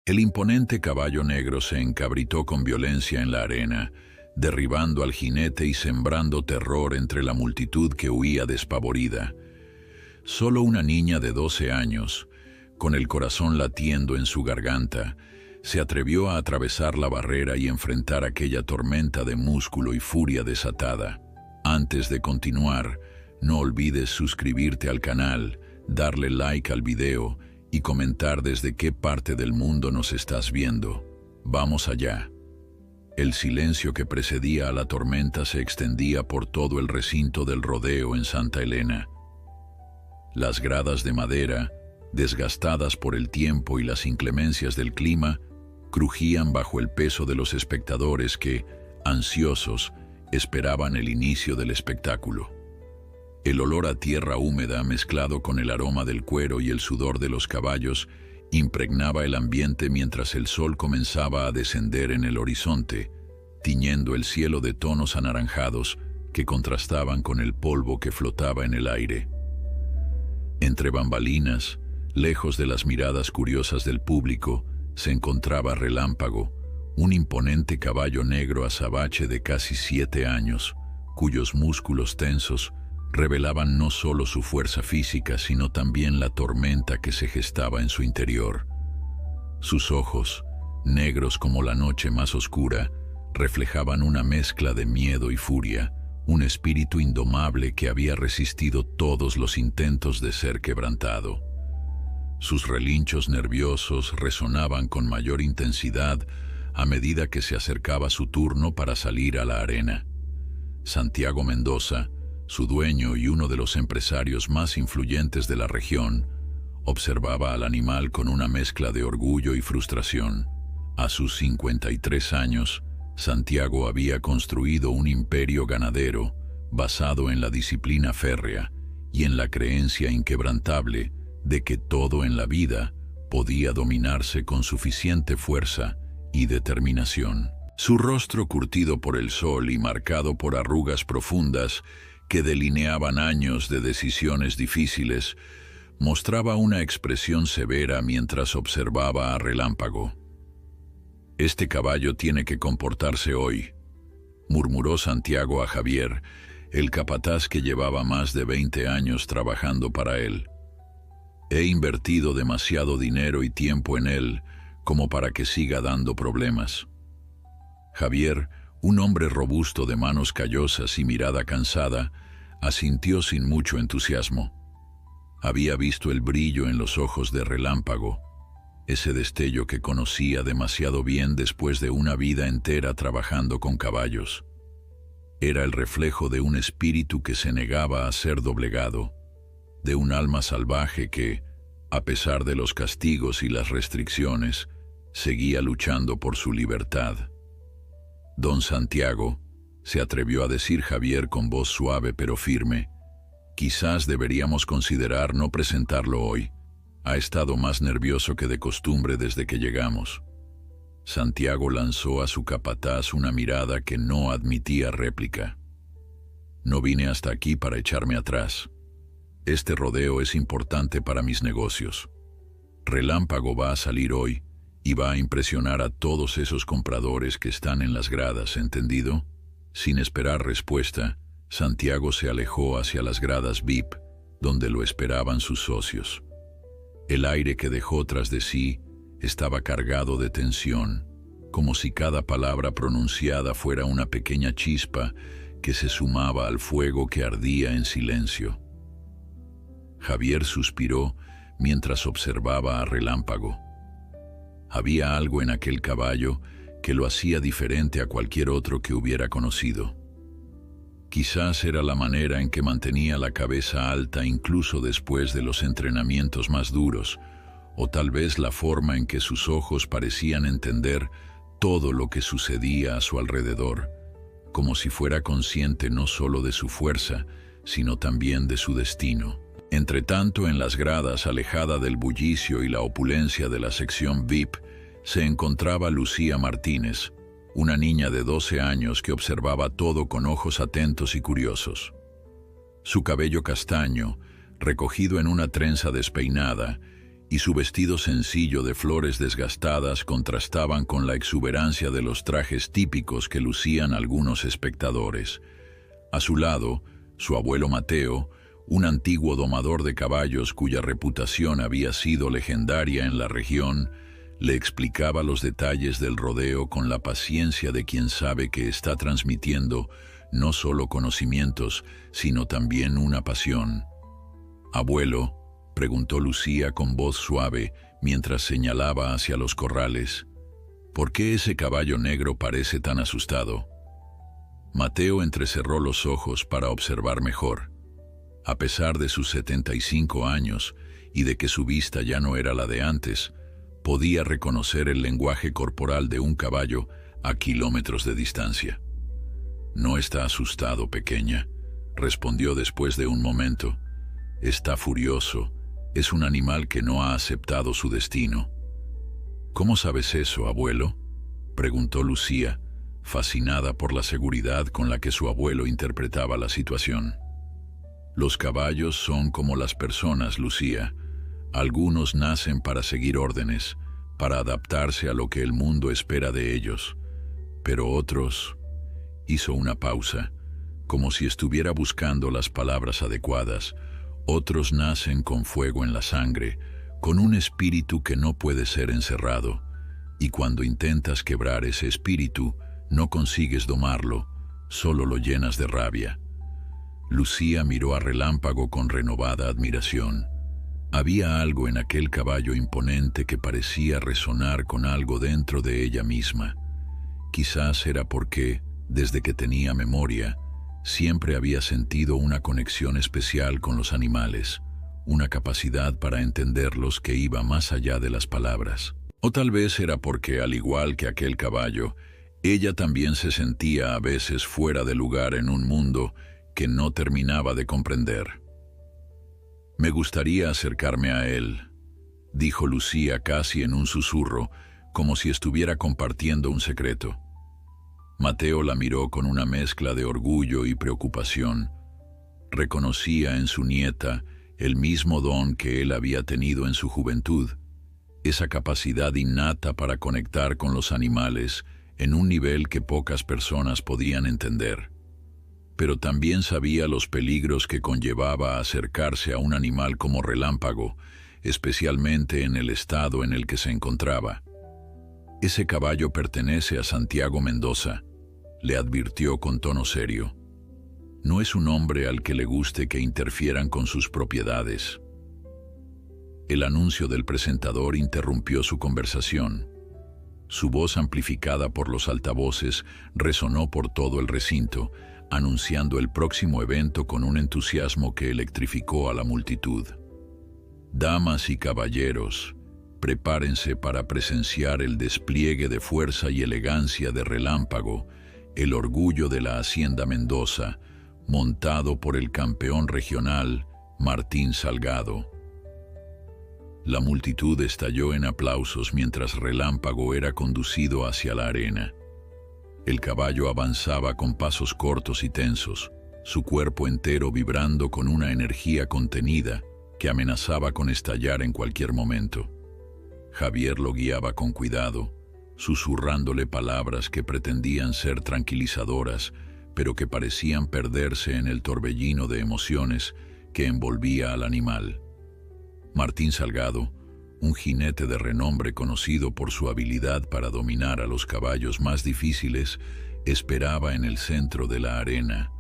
El imponente caballo negro se encabritó con violencia en la arena, derribando al jinete y sembrando terror entre la multitud que huía despavorida. Solo una niña de 12 años, con el corazón latiendo en su garganta, se atrevió a atravesar la barrera y enfrentar aquella tormenta de músculo y furia desatada. Antes de continuar, no olvides suscribirte al canal, darle like al video y comentar desde qué parte del mundo nos estás viendo. Vamos allá. El silencio que precedía a la tormenta se extendía por todo el recinto del rodeo en Santa Elena. Las gradas de madera, desgastadas por el tiempo y las inclemencias del clima, crujían bajo el peso de los espectadores que, ansiosos, esperaban el inicio del espectáculo. El olor a tierra húmeda mezclado con el aroma del cuero y el sudor de los caballos impregnaba el ambiente mientras el sol comenzaba a descender en el horizonte, tiñendo el cielo de tonos anaranjados que contrastaban con el polvo que flotaba en el aire. Entre bambalinas, lejos de las miradas curiosas del público, se encontraba Relámpago, un imponente caballo negro azabache de casi 7 años, cuyos músculos tensos revelaban no solo su fuerza física, sino también la tormenta que se gestaba en su interior. Sus ojos, negros como la noche más oscura, reflejaban una mezcla de miedo y furia, un espíritu indomable que había resistido todos los intentos de ser quebrantado. Sus relinchos nerviosos resonaban con mayor intensidad a medida que se acercaba su turno para salir a la arena. Santiago Mendoza, su dueño y uno de los empresarios más influyentes de la región, observaba al animal con una mezcla de orgullo y frustración. A sus 53 años, Santiago había construido un imperio ganadero basado en la disciplina férrea y en la creencia inquebrantable de que todo en la vida podía dominarse con suficiente fuerza y determinación. Su rostro curtido por el sol y marcado por arrugas profundas que delineaban años de decisiones difíciles, mostraba una expresión severa mientras observaba a Relámpago. «Este caballo tiene que comportarse hoy», murmuró Santiago a Javier, el capataz que llevaba más de 20 años trabajando para él. «He invertido demasiado dinero y tiempo en él como para que siga dando problemas». Javier, un hombre robusto de manos callosas y mirada cansada, asintió sin mucho entusiasmo. Había visto el brillo en los ojos de Relámpago, ese destello que conocía demasiado bien después de una vida entera trabajando con caballos. Era el reflejo de un espíritu que se negaba a ser doblegado, de un alma salvaje que, a pesar de los castigos y las restricciones, seguía luchando por su libertad. «Don Santiago», se atrevió a decir Javier con voz suave pero firme, «quizás deberíamos considerar no presentarlo hoy. Ha estado más nervioso que de costumbre desde que llegamos». Santiago lanzó a su capataz una mirada que no admitía réplica. «No vine hasta aquí para echarme atrás. Este rodeo es importante para mis negocios. Relámpago va a salir hoy y va a impresionar a todos esos compradores que están en las gradas, ¿entendido?». Sin esperar respuesta, Santiago se alejó hacia las gradas VIP, donde lo esperaban sus socios. El aire que dejó tras de sí estaba cargado de tensión, como si cada palabra pronunciada fuera una pequeña chispa que se sumaba al fuego que ardía en silencio. Javier suspiró mientras observaba a Relámpago. Había algo en aquel caballo que lo hacía diferente a cualquier otro que hubiera conocido. Quizás era la manera en que mantenía la cabeza alta incluso después de los entrenamientos más duros, o tal vez la forma en que sus ojos parecían entender todo lo que sucedía a su alrededor, como si fuera consciente no solo de su fuerza, sino también de su destino. Entretanto, en las gradas, alejada del bullicio y la opulencia de la sección VIP, se encontraba Lucía Martínez, una niña de 12 años que observaba todo con ojos atentos y curiosos. Su cabello castaño, recogido en una trenza despeinada, y su vestido sencillo de flores desgastadas contrastaban con la exuberancia de los trajes típicos que lucían algunos espectadores. A su lado, su abuelo Mateo, un antiguo domador de caballos cuya reputación había sido legendaria en la región, le explicaba los detalles del rodeo con la paciencia de quien sabe que está transmitiendo no solo conocimientos, sino también una pasión. «Abuelo», preguntó Lucía con voz suave mientras señalaba hacia los corrales, «¿por qué ese caballo negro parece tan asustado?» Mateo entrecerró los ojos para observar mejor. A pesar de sus 75 años y de que su vista ya no era la de antes, podía reconocer el lenguaje corporal de un caballo a kilómetros de distancia. «No está asustado, pequeña», respondió después de un momento. «Está furioso. Es un animal que no ha aceptado su destino». «¿Cómo sabes eso, abuelo?», preguntó Lucía, fascinada por la seguridad con la que su abuelo interpretaba la situación. «Los caballos son como las personas, Lucía. Algunos nacen para seguir órdenes, para adaptarse a lo que el mundo espera de ellos. Pero otros…» Hizo una pausa, como si estuviera buscando las palabras adecuadas. «Otros nacen con fuego en la sangre, con un espíritu que no puede ser encerrado, y cuando intentas quebrar ese espíritu, no consigues domarlo, solo lo llenas de rabia». Lucía miró a Relámpago con renovada admiración. Había algo en aquel caballo imponente que parecía resonar con algo dentro de ella misma. Quizás era porque, desde que tenía memoria, siempre había sentido una conexión especial con los animales, una capacidad para entenderlos que iba más allá de las palabras. O tal vez era porque, al igual que aquel caballo, ella también se sentía a veces fuera de lugar en un mundo que no terminaba de comprender. «Me gustaría acercarme a él», dijo Lucía casi en un susurro, como si estuviera compartiendo un secreto. Mateo la miró con una mezcla de orgullo y preocupación. Reconocía en su nieta el mismo don que él había tenido en su juventud, esa capacidad innata para conectar con los animales en un nivel que pocas personas podían entender. Pero también sabía los peligros que conllevaba acercarse a un animal como Relámpago, especialmente en el estado en el que se encontraba. «Ese caballo pertenece a Santiago Mendoza», le advirtió con tono serio. «No es un hombre al que le guste que interfieran con sus propiedades». El anuncio del presentador interrumpió su conversación. Su voz, amplificada por los altavoces, resonó por todo el recinto, anunciando el próximo evento con un entusiasmo que electrificó a la multitud. «Damas y caballeros, prepárense para presenciar el despliegue de fuerza y elegancia de Relámpago, el orgullo de la Hacienda Mendoza, montado por el campeón regional Martín Salgado». La multitud estalló en aplausos mientras Relámpago era conducido hacia la arena. El caballo avanzaba con pasos cortos y tensos, su cuerpo entero vibrando con una energía contenida que amenazaba con estallar en cualquier momento. Javier lo guiaba con cuidado, susurrándole palabras que pretendían ser tranquilizadoras, pero que parecían perderse en el torbellino de emociones que envolvía al animal. Martín Salgado, un jinete de renombre conocido por su habilidad para dominar a los caballos más difíciles, esperaba en el centro de la arena.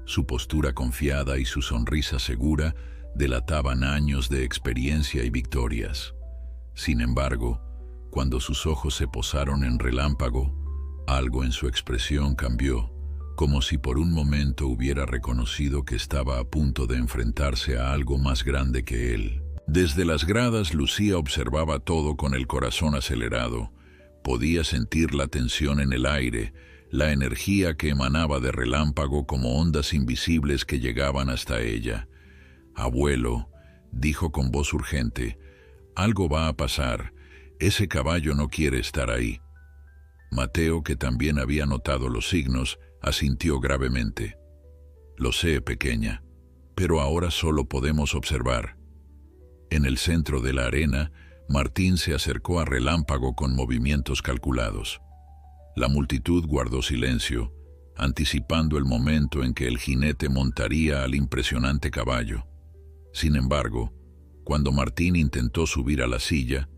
Su postura confiada y su sonrisa segura delataban años de experiencia y victorias. Sin embargo, cuando sus ojos se posaron en Relámpago, algo en su expresión cambió, como si por un momento hubiera reconocido que estaba a punto de enfrentarse a algo más grande que él. Desde las gradas, Lucía observaba todo con el corazón acelerado. Podía sentir la tensión en el aire, la energía que emanaba de Relámpago como ondas invisibles que llegaban hasta ella. «Abuelo», dijo con voz urgente, «algo va a pasar. Ese caballo no quiere estar ahí». Mateo, que también había notado los signos, asintió gravemente. «Lo sé, pequeña, pero ahora solo podemos observar». En el centro de la arena, Martín se acercó a Relámpago con movimientos calculados. La multitud guardó silencio, anticipando el momento en que el jinete montaría al impresionante caballo. Sin embargo, cuando Martín intentó subir a la silla,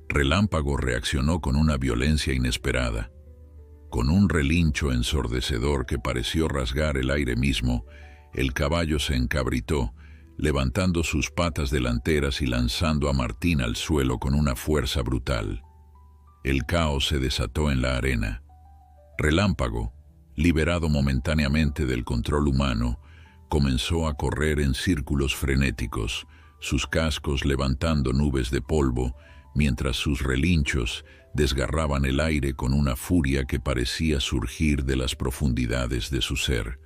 Relámpago reaccionó con una violencia inesperada. Con un relincho ensordecedor que pareció rasgar el aire mismo, el caballo se encabritó, levantando sus patas delanteras y lanzando a Martín al suelo con una fuerza brutal. El caos se desató en la arena. Relámpago, liberado momentáneamente del control humano, comenzó a correr en círculos frenéticos, sus cascos levantando nubes de polvo, mientras sus relinchos desgarraban el aire con una furia que parecía surgir de las profundidades de su ser.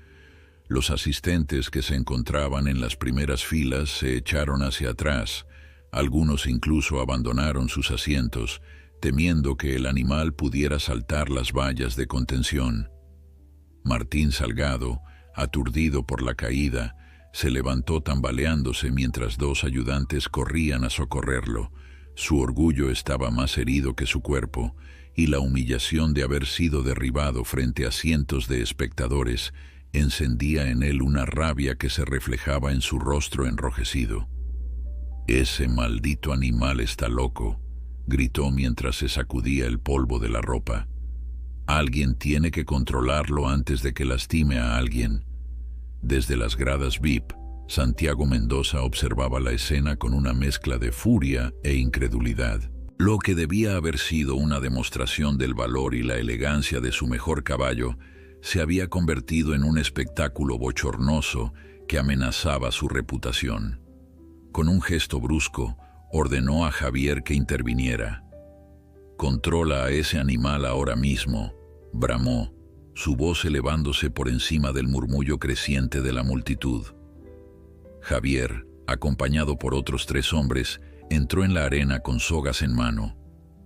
Los asistentes que se encontraban en las primeras filas se echaron hacia atrás, algunos incluso abandonaron sus asientos, temiendo que el animal pudiera saltar las vallas de contención. Martín Salgado, aturdido por la caída, se levantó tambaleándose mientras dos ayudantes corrían a socorrerlo. Su orgullo estaba más herido que su cuerpo, y la humillación de haber sido derribado frente a cientos de espectadores encendía en él una rabia que se reflejaba en su rostro enrojecido. «Ese maldito animal está loco», gritó mientras se sacudía el polvo de la ropa. «Alguien tiene que controlarlo antes de que lastime a alguien». Desde las gradas VIP, Santiago Mendoza observaba la escena con una mezcla de furia e incredulidad. Lo que debía haber sido una demostración del valor y la elegancia de su mejor caballo se había convertido en un espectáculo bochornoso que amenazaba su reputación. Con un gesto brusco, ordenó a Javier que interviniera. «Controla a ese animal ahora mismo», bramó, su voz elevándose por encima del murmullo creciente de la multitud. Javier, acompañado por otros 3 hombres, entró en la arena con sogas en mano.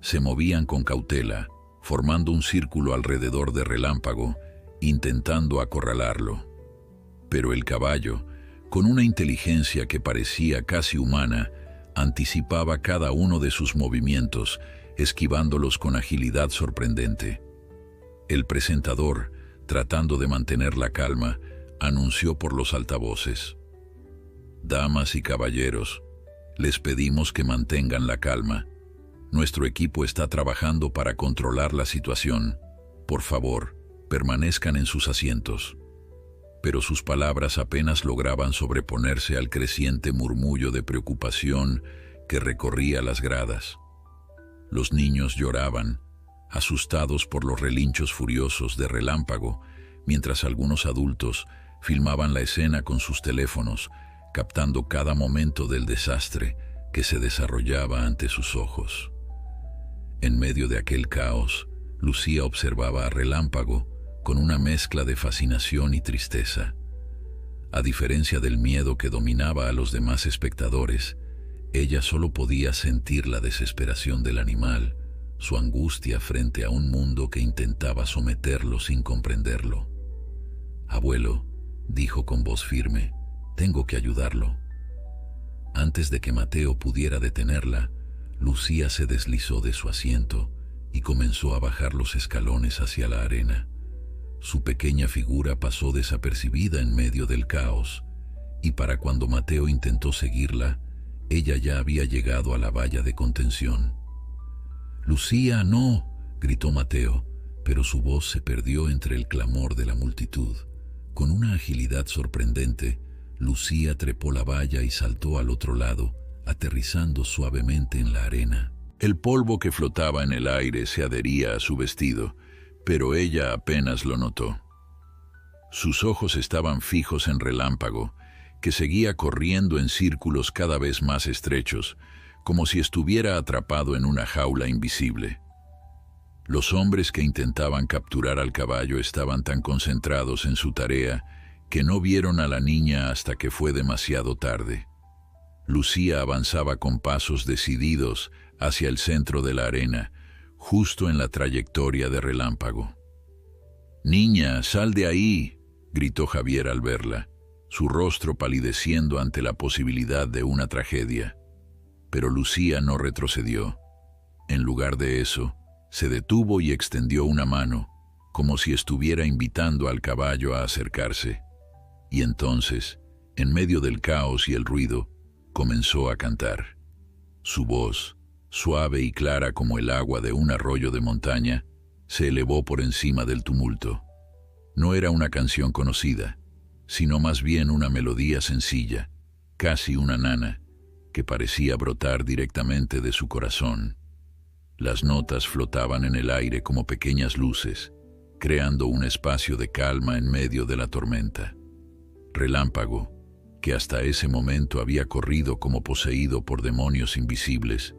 Se movían con cautela, formando un círculo alrededor de Relámpago, intentando acorralarlo. Pero el caballo, con una inteligencia que parecía casi humana, anticipaba cada uno de sus movimientos, esquivándolos con agilidad sorprendente. El presentador, tratando de mantener la calma, anunció por los altavoces: «Damas y caballeros, les pedimos que mantengan la calma. Nuestro equipo está trabajando para controlar la situación. Por favor, permanezcan en sus asientos». Pero sus palabras apenas lograban sobreponerse al creciente murmullo de preocupación que recorría las gradas. Los niños lloraban, asustados por los relinchos furiosos de Relámpago, mientras algunos adultos filmaban la escena con sus teléfonos, captando cada momento del desastre que se desarrollaba ante sus ojos. En medio de aquel caos, Lucía observaba a Relámpago con una mezcla de fascinación y tristeza. A diferencia del miedo que dominaba a los demás espectadores, ella solo podía sentir la desesperación del animal, su angustia frente a un mundo que intentaba someterlo sin comprenderlo. «Abuelo», dijo con voz firme, «tengo que ayudarlo». Antes de que Mateo pudiera detenerla, Lucía se deslizó de su asiento y comenzó a bajar los escalones hacia la arena. Su pequeña figura pasó desapercibida en medio del caos, y para cuando Mateo intentó seguirla, ella ya había llegado a la valla de contención. «Lucía, no», gritó Mateo, pero su voz se perdió entre el clamor de la multitud. Con una agilidad sorprendente, Lucía trepó la valla y saltó al otro lado, aterrizando suavemente en la arena. El polvo que flotaba en el aire se adhería a su vestido, pero ella apenas lo notó. Sus ojos estaban fijos en Relámpago, que seguía corriendo en círculos cada vez más estrechos, como si estuviera atrapado en una jaula invisible. Los hombres que intentaban capturar al caballo estaban tan concentrados en su tarea que no vieron a la niña hasta que fue demasiado tarde. Lucía avanzaba con pasos decididos hacia el centro de la arena, justo en la trayectoria de Relámpago. «Niña, sal de ahí», gritó Javier al verla, su rostro palideciendo ante la posibilidad de una tragedia. pero Lucía no retrocedió. En lugar de eso, se detuvo y extendió una mano, como si estuviera invitando al caballo a acercarse. Y entonces, en medio del caos y el ruido, comenzó a cantar. Su voz, suave y clara como el agua de un arroyo de montaña, se elevó por encima del tumulto. No era una canción conocida, sino más bien una melodía sencilla, casi una nana, que parecía brotar directamente de su corazón. Las notas flotaban en el aire como pequeñas luces, creando un espacio de calma en medio de la tormenta. Relámpago, que hasta ese momento había corrido como poseído por demonios invisibles,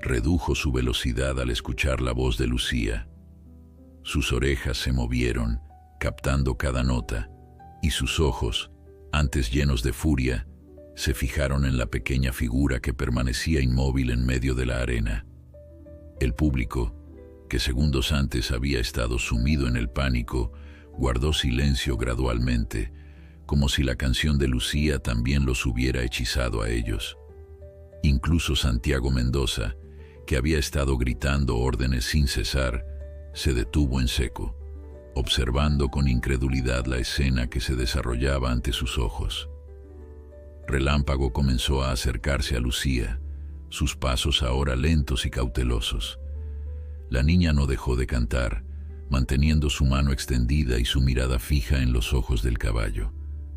redujo su velocidad al escuchar la voz de Lucía. Sus orejas se movieron, captando cada nota, y sus ojos, antes llenos de furia, se fijaron en la pequeña figura que permanecía inmóvil en medio de la arena. El público, que segundos antes había estado sumido en el pánico, guardó silencio gradualmente, como si la canción de Lucía también los hubiera hechizado a ellos. Incluso Santiago Mendoza, que había estado gritando órdenes sin cesar, se detuvo en seco, observando con incredulidad la escena que se desarrollaba ante sus ojos. Relámpago comenzó a acercarse a Lucía, sus pasos ahora lentos y cautelosos. La niña no dejó de cantar, manteniendo su mano extendida y su mirada fija en los ojos del caballo.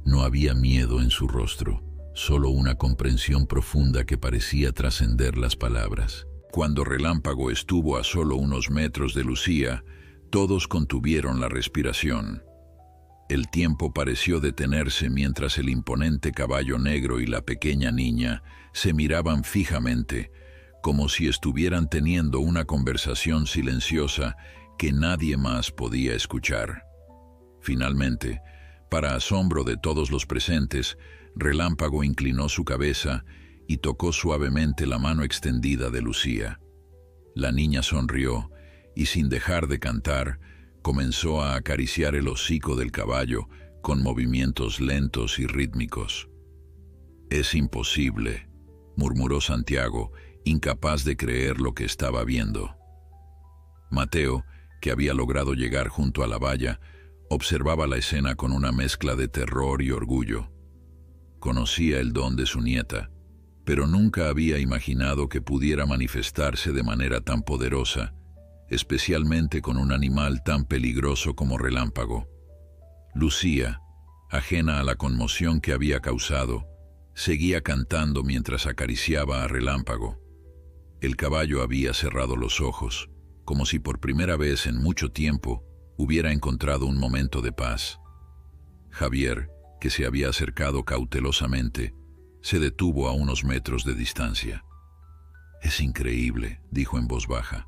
No había miedo en su rostro, solo una comprensión profunda que parecía trascender las palabras. Cuando Relámpago estuvo a solo unos metros de Lucía, todos contuvieron la respiración. El tiempo pareció detenerse mientras el imponente caballo negro y la pequeña niña se miraban fijamente, como si estuvieran teniendo una conversación silenciosa que nadie más podía escuchar. Finalmente, para asombro de todos los presentes, Relámpago inclinó su cabeza y tocó suavemente la mano extendida de Lucía. La niña sonrió y, sin dejar de cantar, comenzó a acariciar el hocico del caballo con movimientos lentos y rítmicos. «Es imposible», murmuró Santiago, incapaz de creer lo que estaba viendo. Mateo, que había logrado llegar junto a la valla, observaba la escena con una mezcla de terror y orgullo. Conocía el don de su nieta, pero nunca había imaginado que pudiera manifestarse de manera tan poderosa, especialmente con un animal tan peligroso como Relámpago. Lucía, ajena a la conmoción que había causado, seguía cantando mientras acariciaba a Relámpago. El caballo había cerrado los ojos, como si por primera vez en mucho tiempo hubiera encontrado un momento de paz. Javier, que se había acercado cautelosamente, se detuvo a unos metros de distancia. «Es increíble», dijo en voz baja.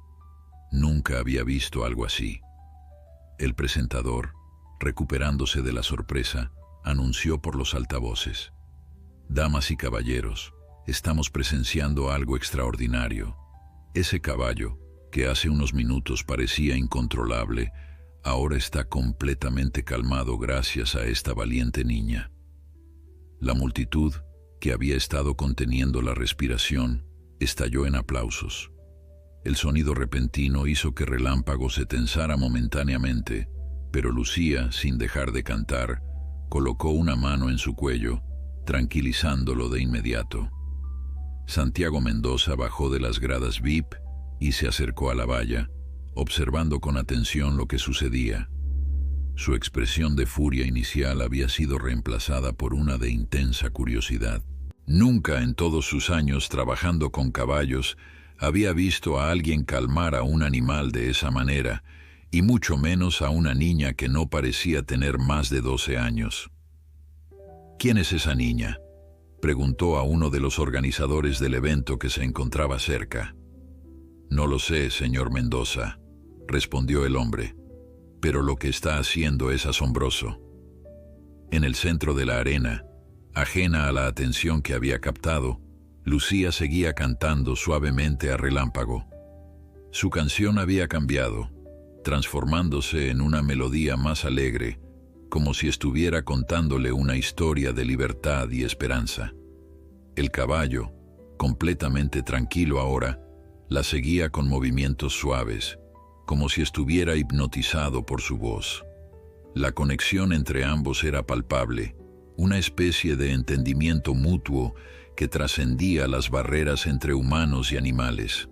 «Nunca había visto algo así». El presentador, recuperándose de la sorpresa, anunció por los altavoces: «Damas y caballeros, estamos presenciando algo extraordinario. Ese caballo, que hace unos minutos parecía incontrolable, ahora está completamente calmado gracias a esta valiente niña». La multitud, que había estado conteniendo la respiración, estalló en aplausos. El sonido repentino hizo que Relámpago se tensara momentáneamente, pero Lucía, sin dejar de cantar, colocó una mano en su cuello, tranquilizándolo de inmediato. Santiago Mendoza bajó de las gradas VIP y se acercó a la valla, observando con atención lo que sucedía. Su expresión de furia inicial había sido reemplazada por una de intensa curiosidad. Nunca en todos sus años trabajando con caballos había visto a alguien calmar a un animal de esa manera, y mucho menos a una niña que no parecía tener más de 12 años. «¿Quién es esa niña?», preguntó a uno de los organizadores del evento que se encontraba cerca. «No lo sé, señor Mendoza», respondió el hombre, «pero lo que está haciendo es asombroso». En el centro de la arena, ajena a la atención que había captado, Lucía seguía cantando suavemente a Relámpago. Su canción había cambiado, transformándose en una melodía más alegre, como si estuviera contándole una historia de libertad y esperanza. El caballo, completamente tranquilo ahora, la seguía con movimientos suaves, como si estuviera hipnotizado por su voz. La conexión entre ambos era palpable, una especie de entendimiento mutuo que trascendía las barreras entre humanos y animales.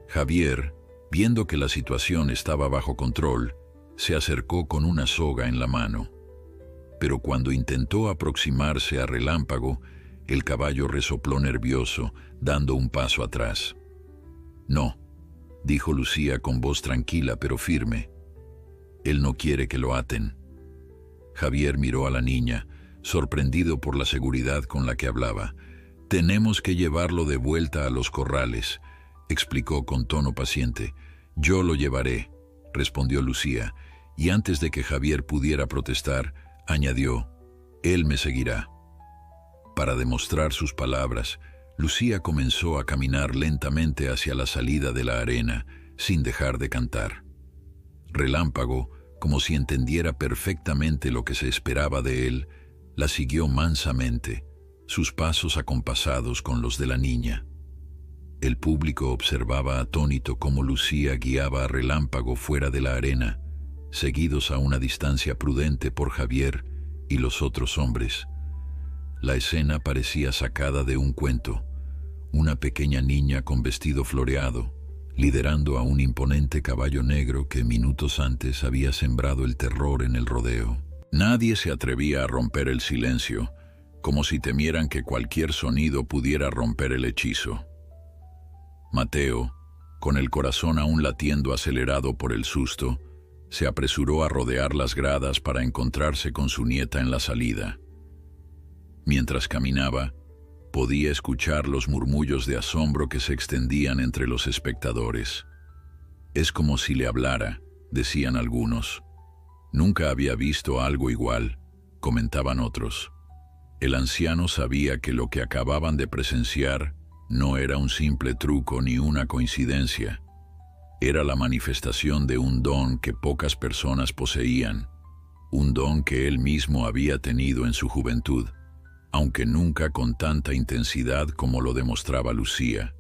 Javier, viendo que la situación estaba bajo control, se acercó con una soga en la mano. Pero cuando intentó aproximarse a Relámpago, el caballo resopló nervioso, dando un paso atrás. «No», dijo Lucía con voz tranquila pero firme. «Él no quiere que lo aten». Javier miró a la niña, sorprendido por la seguridad con la que hablaba. «Tenemos que llevarlo de vuelta a los corrales», explicó con tono paciente. «Yo lo llevaré», respondió Lucía, y antes de que Javier pudiera protestar, añadió: «Él me seguirá». Para demostrar sus palabras, Lucía comenzó a caminar lentamente hacia la salida de la arena, sin dejar de cantar. Relámpago, como si entendiera perfectamente lo que se esperaba de él, la siguió mansamente, sus pasos acompasados con los de la niña. El público observaba atónito cómo Lucía guiaba a Relámpago fuera de la arena, seguidos a una distancia prudente por Javier y los otros hombres. La escena parecía sacada de un cuento, una pequeña niña con vestido floreado, liderando a un imponente caballo negro que minutos antes había sembrado el terror en el rodeo. Nadie se atrevía a romper el silencio, como si temieran que cualquier sonido pudiera romper el hechizo. Mateo, con el corazón aún latiendo acelerado por el susto, se apresuró a rodear las gradas para encontrarse con su nieta en la salida. Mientras caminaba, podía escuchar los murmullos de asombro que se extendían entre los espectadores. «Es como si le hablara», decían algunos. «Nunca había visto algo igual», comentaban otros. El anciano sabía que lo que acababan de presenciar no era un simple truco ni una coincidencia. Era la manifestación de un don que pocas personas poseían, un don que él mismo había tenido en su juventud, aunque nunca con tanta intensidad como lo demostraba Lucía.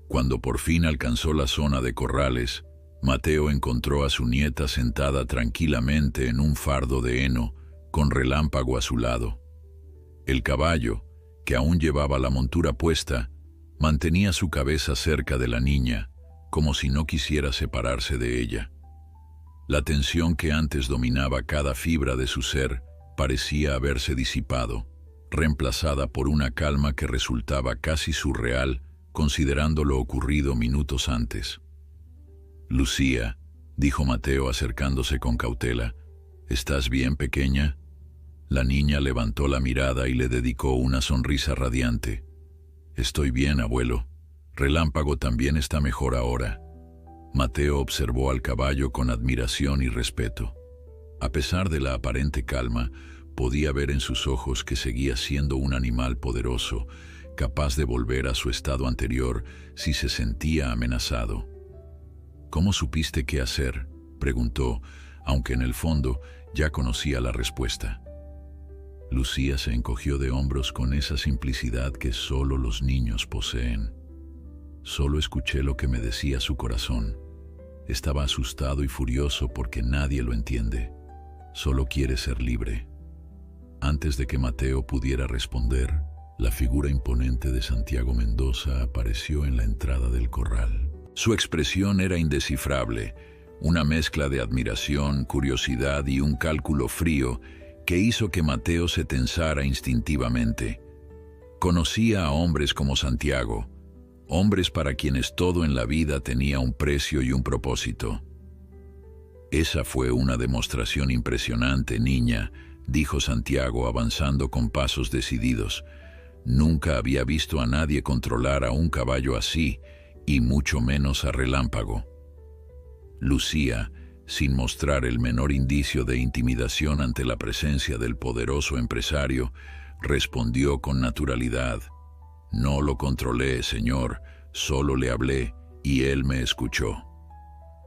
Cuando por fin alcanzó la zona de corrales, Mateo encontró a su nieta sentada tranquilamente en un fardo de heno, con Relámpago a su lado. El caballo, que aún llevaba la montura puesta, mantenía su cabeza cerca de la niña, como si no quisiera separarse de ella. La tensión que antes dominaba cada fibra de su ser parecía haberse disipado, reemplazada por una calma que resultaba casi surreal considerando lo ocurrido minutos antes. «Lucía», dijo Mateo acercándose con cautela, «¿estás bien, pequeña?». La niña levantó la mirada y le dedicó una sonrisa radiante. «Estoy bien, abuelo. Relámpago también está mejor ahora». Mateo observó al caballo con admiración y respeto. A pesar de la aparente calma, podía ver en sus ojos que seguía siendo un animal poderoso, capaz de volver a su estado anterior si se sentía amenazado. «¿Cómo supiste qué hacer?», preguntó, aunque en el fondo ya conocía la respuesta. Lucía se encogió de hombros con esa simplicidad que solo los niños poseen. «Solo escuché lo que me decía su corazón. Estaba asustado y furioso porque nadie lo entiende. Solo quiere ser libre». Antes de que Mateo pudiera responder, la figura imponente de Santiago Mendoza apareció en la entrada del corral. Su expresión era indescifrable, una mezcla de admiración, curiosidad y un cálculo frío que hizo que Mateo se tensara instintivamente. Conocía a hombres como Santiago, hombres para quienes todo en la vida tenía un precio y un propósito. «Esa fue una demostración impresionante, niña», dijo Santiago avanzando con pasos decididos. «Nunca había visto a nadie controlar a un caballo así, y mucho menos a Relámpago». Lucía, sin mostrar el menor indicio de intimidación ante la presencia del poderoso empresario, respondió con naturalidad: «No lo controlé, señor, solo le hablé y él me escuchó».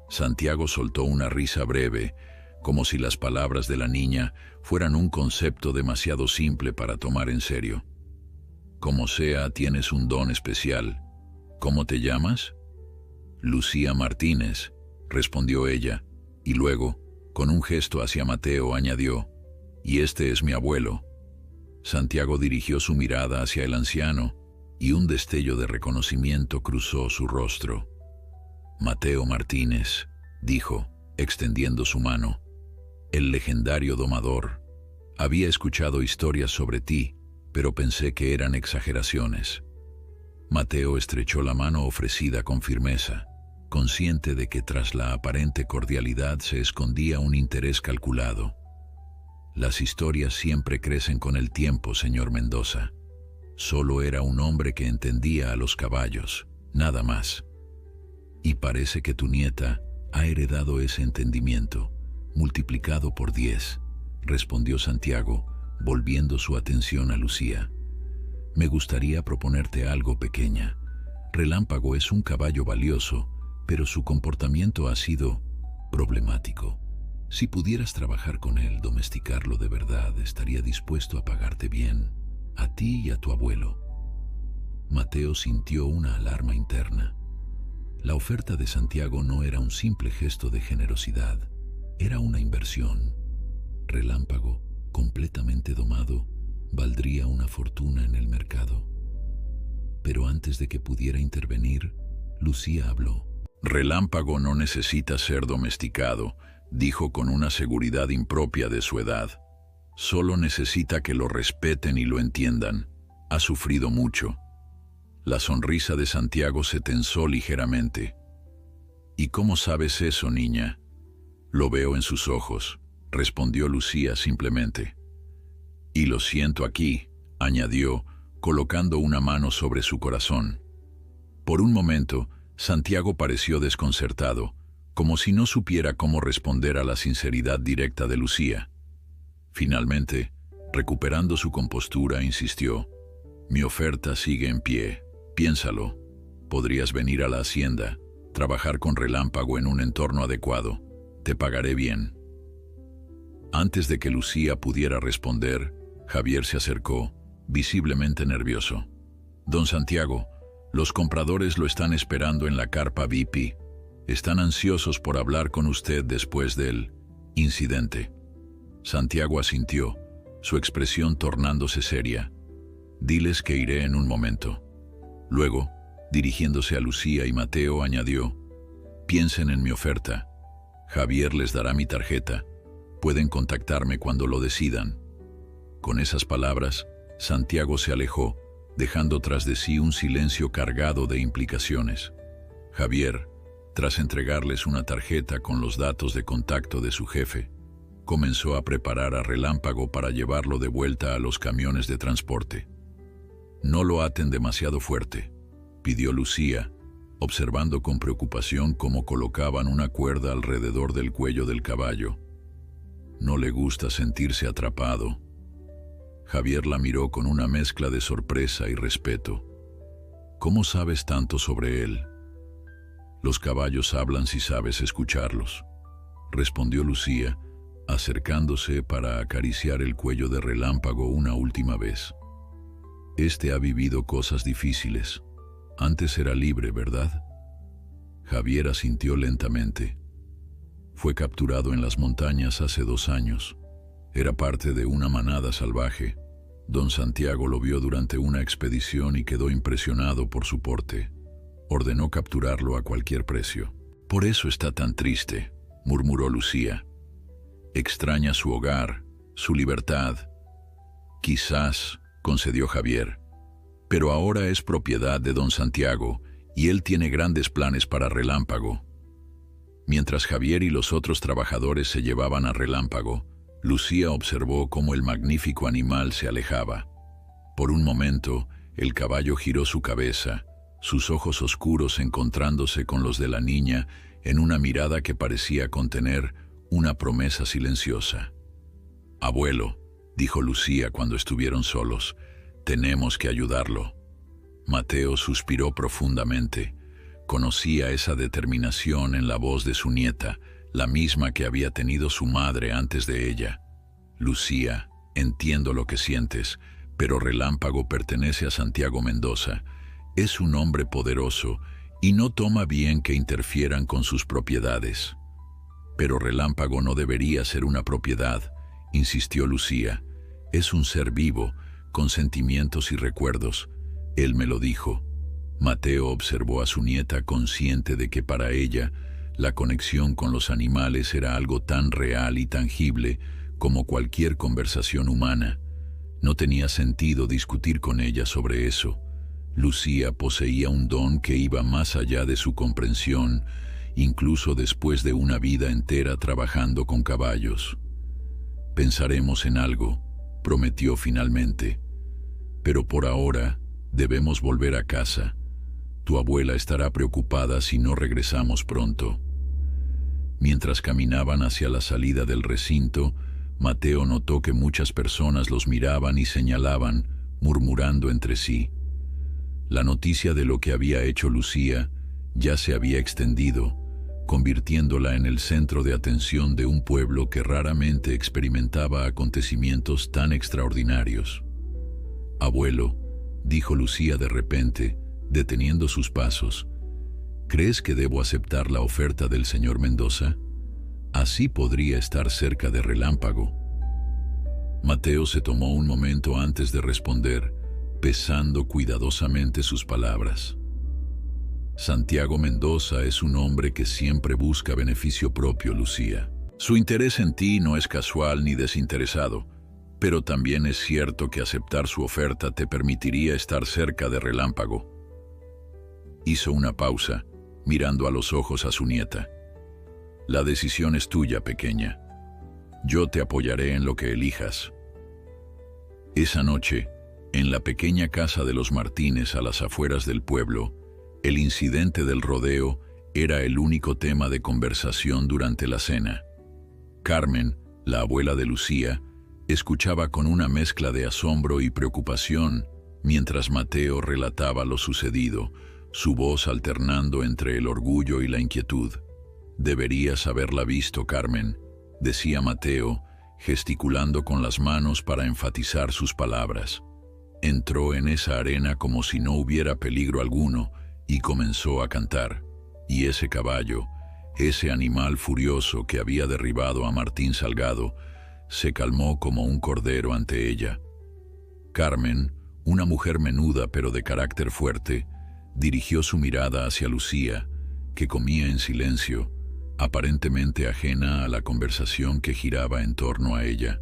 Santiago soltó una risa breve, como si las palabras de la niña fueran un concepto demasiado simple para tomar en serio. Como sea, tienes un don especial. ¿Cómo te llamas? Lucía Martínez, respondió ella, y luego, con un gesto hacia Mateo, añadió, y este es mi abuelo. Santiago dirigió su mirada hacia el anciano, y un destello de reconocimiento cruzó su rostro. Mateo Martínez, dijo, extendiendo su mano. El legendario domador. Había escuchado historias sobre ti, pero pensé que eran exageraciones. Mateo estrechó la mano ofrecida con firmeza, consciente de que tras la aparente cordialidad se escondía un interés calculado. Las historias siempre crecen con el tiempo, señor Mendoza. Solo era un hombre que entendía a los caballos, nada más. Y parece que tu nieta ha heredado ese entendimiento, multiplicado por 10, respondió Santiago, volviendo su atención a Lucía. Me gustaría proponerte algo, pequeña. Relámpago es un caballo valioso, pero su comportamiento ha sido problemático. Si pudieras trabajar con él, domesticarlo de verdad, estaría dispuesto a pagarte bien, a ti y a tu abuelo. Mateo sintió una alarma interna. La oferta de Santiago no era un simple gesto de generosidad, era una inversión. Relámpago, completamente domado, valdría una fortuna en el mercado. Pero antes de que pudiera intervenir, Lucía habló. Relámpago no necesita ser domesticado, dijo con una seguridad impropia de su edad. Solo necesita que lo respeten y lo entiendan. Ha sufrido mucho. La sonrisa de Santiago se tensó ligeramente. ¿Y cómo sabes eso, niña? Lo veo en sus ojos, respondió Lucía simplemente. Y lo siento aquí, añadió, colocando una mano sobre su corazón. Por un momento, Santiago pareció desconcertado, como si no supiera cómo responder a la sinceridad directa de Lucía. Finalmente, recuperando su compostura, insistió, mi oferta sigue en pie, piénsalo. Podrías venir a la hacienda, trabajar con Relámpago en un entorno adecuado. Te pagaré bien. Antes de que Lucía pudiera responder, Javier se acercó, visiblemente nervioso. Don Santiago, los compradores lo están esperando en la carpa VIP. Están ansiosos por hablar con usted después del incidente. Santiago asintió, su expresión tornándose seria. Diles que iré en un momento. Luego, dirigiéndose a Lucía y Mateo, añadió, piensen en mi oferta. Javier les dará mi tarjeta. Pueden contactarme cuando lo decidan. Con esas palabras, Santiago se alejó, dejando tras de sí un silencio cargado de implicaciones. Javier, tras entregarles una tarjeta con los datos de contacto de su jefe, comenzó a preparar a Relámpago para llevarlo de vuelta a los camiones de transporte. No lo aten demasiado fuerte, pidió Lucía, observando con preocupación cómo colocaban una cuerda alrededor del cuello del caballo. No le gusta sentirse atrapado. Javier la miró con una mezcla de sorpresa y respeto. ¿Cómo sabes tanto sobre él? Los caballos hablan si sabes escucharlos, respondió Lucía, acercándose para acariciar el cuello de Relámpago una última vez. Este ha vivido cosas difíciles. Antes era libre, ¿verdad? Javier asintió lentamente. Fue capturado en las montañas hace 2 años. Era parte de una manada salvaje. Don Santiago lo vio durante una expedición y quedó impresionado por su porte. Ordenó capturarlo a cualquier precio. Por eso está tan triste, murmuró Lucía. Extraña su hogar, su libertad. Quizás, concedió Javier, pero ahora es propiedad de don Santiago y él tiene grandes planes para Relámpago. Mientras Javier y los otros trabajadores se llevaban a Relámpago, Lucía observó cómo el magnífico animal se alejaba. Por un momento, el caballo giró su cabeza, sus ojos oscuros encontrándose con los de la niña en una mirada que parecía contener una promesa silenciosa. «Abuelo», dijo Lucía cuando estuvieron solos, «tenemos que ayudarlo». Mateo suspiró profundamente. Conocía esa determinación en la voz de su nieta, la misma que había tenido su madre antes de ella. «Lucía, entiendo lo que sientes, Pero Relámpago pertenece a Santiago Mendoza. Es un hombre poderoso y no toma bien que interfieran con sus propiedades. Pero Relámpago no debería ser una propiedad, insistió Lucía. Es un ser vivo, con sentimientos y recuerdos. Él me lo dijo. Mateo observó a su nieta consciente de que para ella la conexión con los animales era algo tan real y tangible como cualquier conversación humana. No tenía sentido discutir con ella sobre eso. Lucía poseía un don que iba más allá de su comprensión, incluso después de una vida entera trabajando con caballos. Pensaremos en algo, prometió finalmente. Pero por ahora debemos volver a casa. Tu abuela estará preocupada si no regresamos pronto. Mientras caminaban hacia la salida del recinto, Mateo notó que muchas personas los miraban y señalaban, murmurando entre sí. La noticia de lo que había hecho Lucía ya se había extendido, convirtiéndola en el centro de atención de un pueblo que raramente experimentaba acontecimientos tan extraordinarios. «Abuelo», dijo Lucía de repente, deteniendo sus pasos, ¿crees que debo aceptar la oferta del señor Mendoza? Así podría estar cerca de Relámpago. Mateo se tomó un momento antes de responder, pesando cuidadosamente sus palabras. Santiago Mendoza es un hombre que siempre busca beneficio propio, Lucía. Su interés en ti no es casual ni desinteresado, pero también es cierto que aceptar su oferta te permitiría estar cerca de Relámpago. Hizo una pausa, mirando a los ojos a su nieta. La decisión es tuya, pequeña. Yo te apoyaré en lo que elijas. Esa noche, en la pequeña casa de los Martínez a las afueras del pueblo, el incidente del rodeo era el único tema de conversación durante la cena. Carmen, la abuela de Lucía, escuchaba con una mezcla de asombro y preocupación mientras Mateo relataba lo sucedido, su voz alternando entre el orgullo y la inquietud. «Deberías haberla visto, Carmen», decía Mateo, gesticulando con las manos para enfatizar sus palabras. Entró en esa arena como si no hubiera peligro alguno y comenzó a cantar. Y ese caballo, ese animal furioso que había derribado a Martín Salgado, se calmó como un cordero ante ella. Carmen, una mujer menuda pero de carácter fuerte, dirigió su mirada hacia Lucía, que comía en silencio, aparentemente ajena a la conversación que giraba en torno a ella.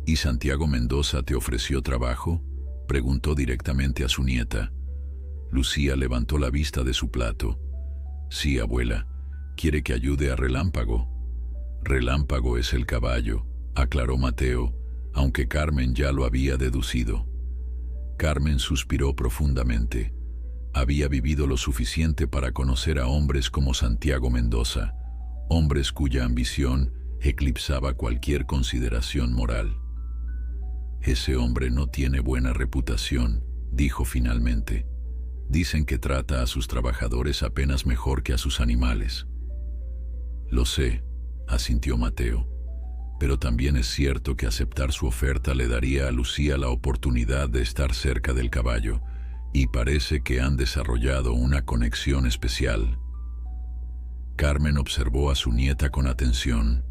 ¿Y Santiago Mendoza te ofreció trabajo?, preguntó directamente a su nieta. Lucía levantó la vista de su plato. «Sí, abuela, quiere que ayude a Relámpago». «Relámpago es el caballo», aclaró Mateo, aunque Carmen ya lo había deducido. Carmen suspiró profundamente. Había vivido lo suficiente para conocer a hombres como Santiago Mendoza, hombres cuya ambición eclipsaba cualquier consideración moral. «Ese hombre no tiene buena reputación», dijo finalmente. «Dicen que trata a sus trabajadores apenas mejor que a sus animales». «Lo sé», asintió Mateo, «pero también es cierto que aceptar su oferta le daría a Lucía la oportunidad de estar cerca del caballo, y parece que han desarrollado una conexión especial». Carmen observó a su nieta con atención.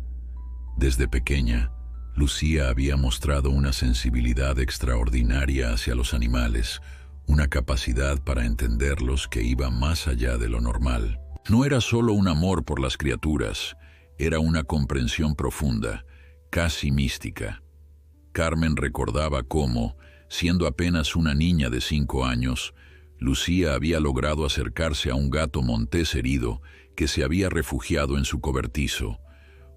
Desde pequeña, Lucía había mostrado una sensibilidad extraordinaria hacia los animales, una capacidad para entenderlos que iba más allá de lo normal. No era solo un amor por las criaturas, era una comprensión profunda, casi mística. Carmen recordaba cómo, siendo apenas una niña de 5 años, Lucía había logrado acercarse a un gato montés herido que se había refugiado en su cobertizo,